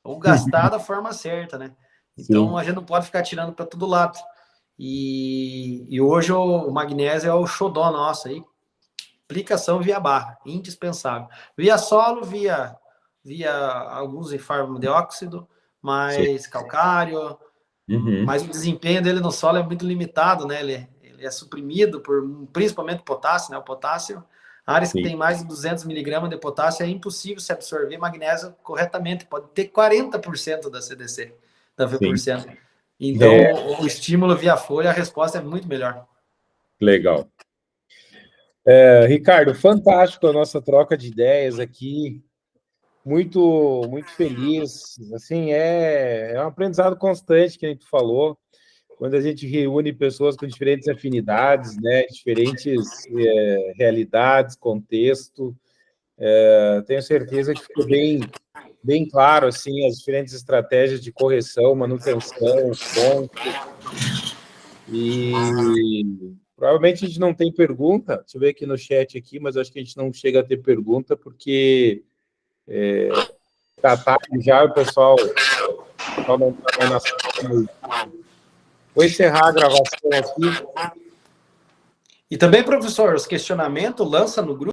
Ou gastar da forma certa, né? Então, a gente não pode ficar tirando para todo lado. E hoje o magnésio é o xodó nosso aí. Aplicação via barra, indispensável. Via solo, via alguns farmadióxido, mais calcário, mas o desempenho dele no solo é muito limitado, né? Ele é suprimido principalmente potássio, né? O potássio, áreas que tem mais de 200 miligramas de potássio, é impossível se absorver magnésio corretamente. Pode ter 40% da CDC, da V%. Então, o estímulo via folha, a resposta é muito melhor. Legal. Ricardo, fantástico a nossa troca de ideias aqui. Muito, muito feliz. Assim, é um aprendizado constante que a gente falou. Quando a gente reúne pessoas com diferentes afinidades, né, diferentes realidades, contexto, tenho certeza que ficou bem claro assim as diferentes estratégias de correção, manutenção, ponto. E provavelmente a gente não tem pergunta. Deixa eu ver aqui no chat aqui, mas acho que a gente não chega a ter pergunta porque tá tarde já, o pessoal não está na sala. Vou encerrar a gravação aqui. E também, professor, os questionamentos lança no grupo.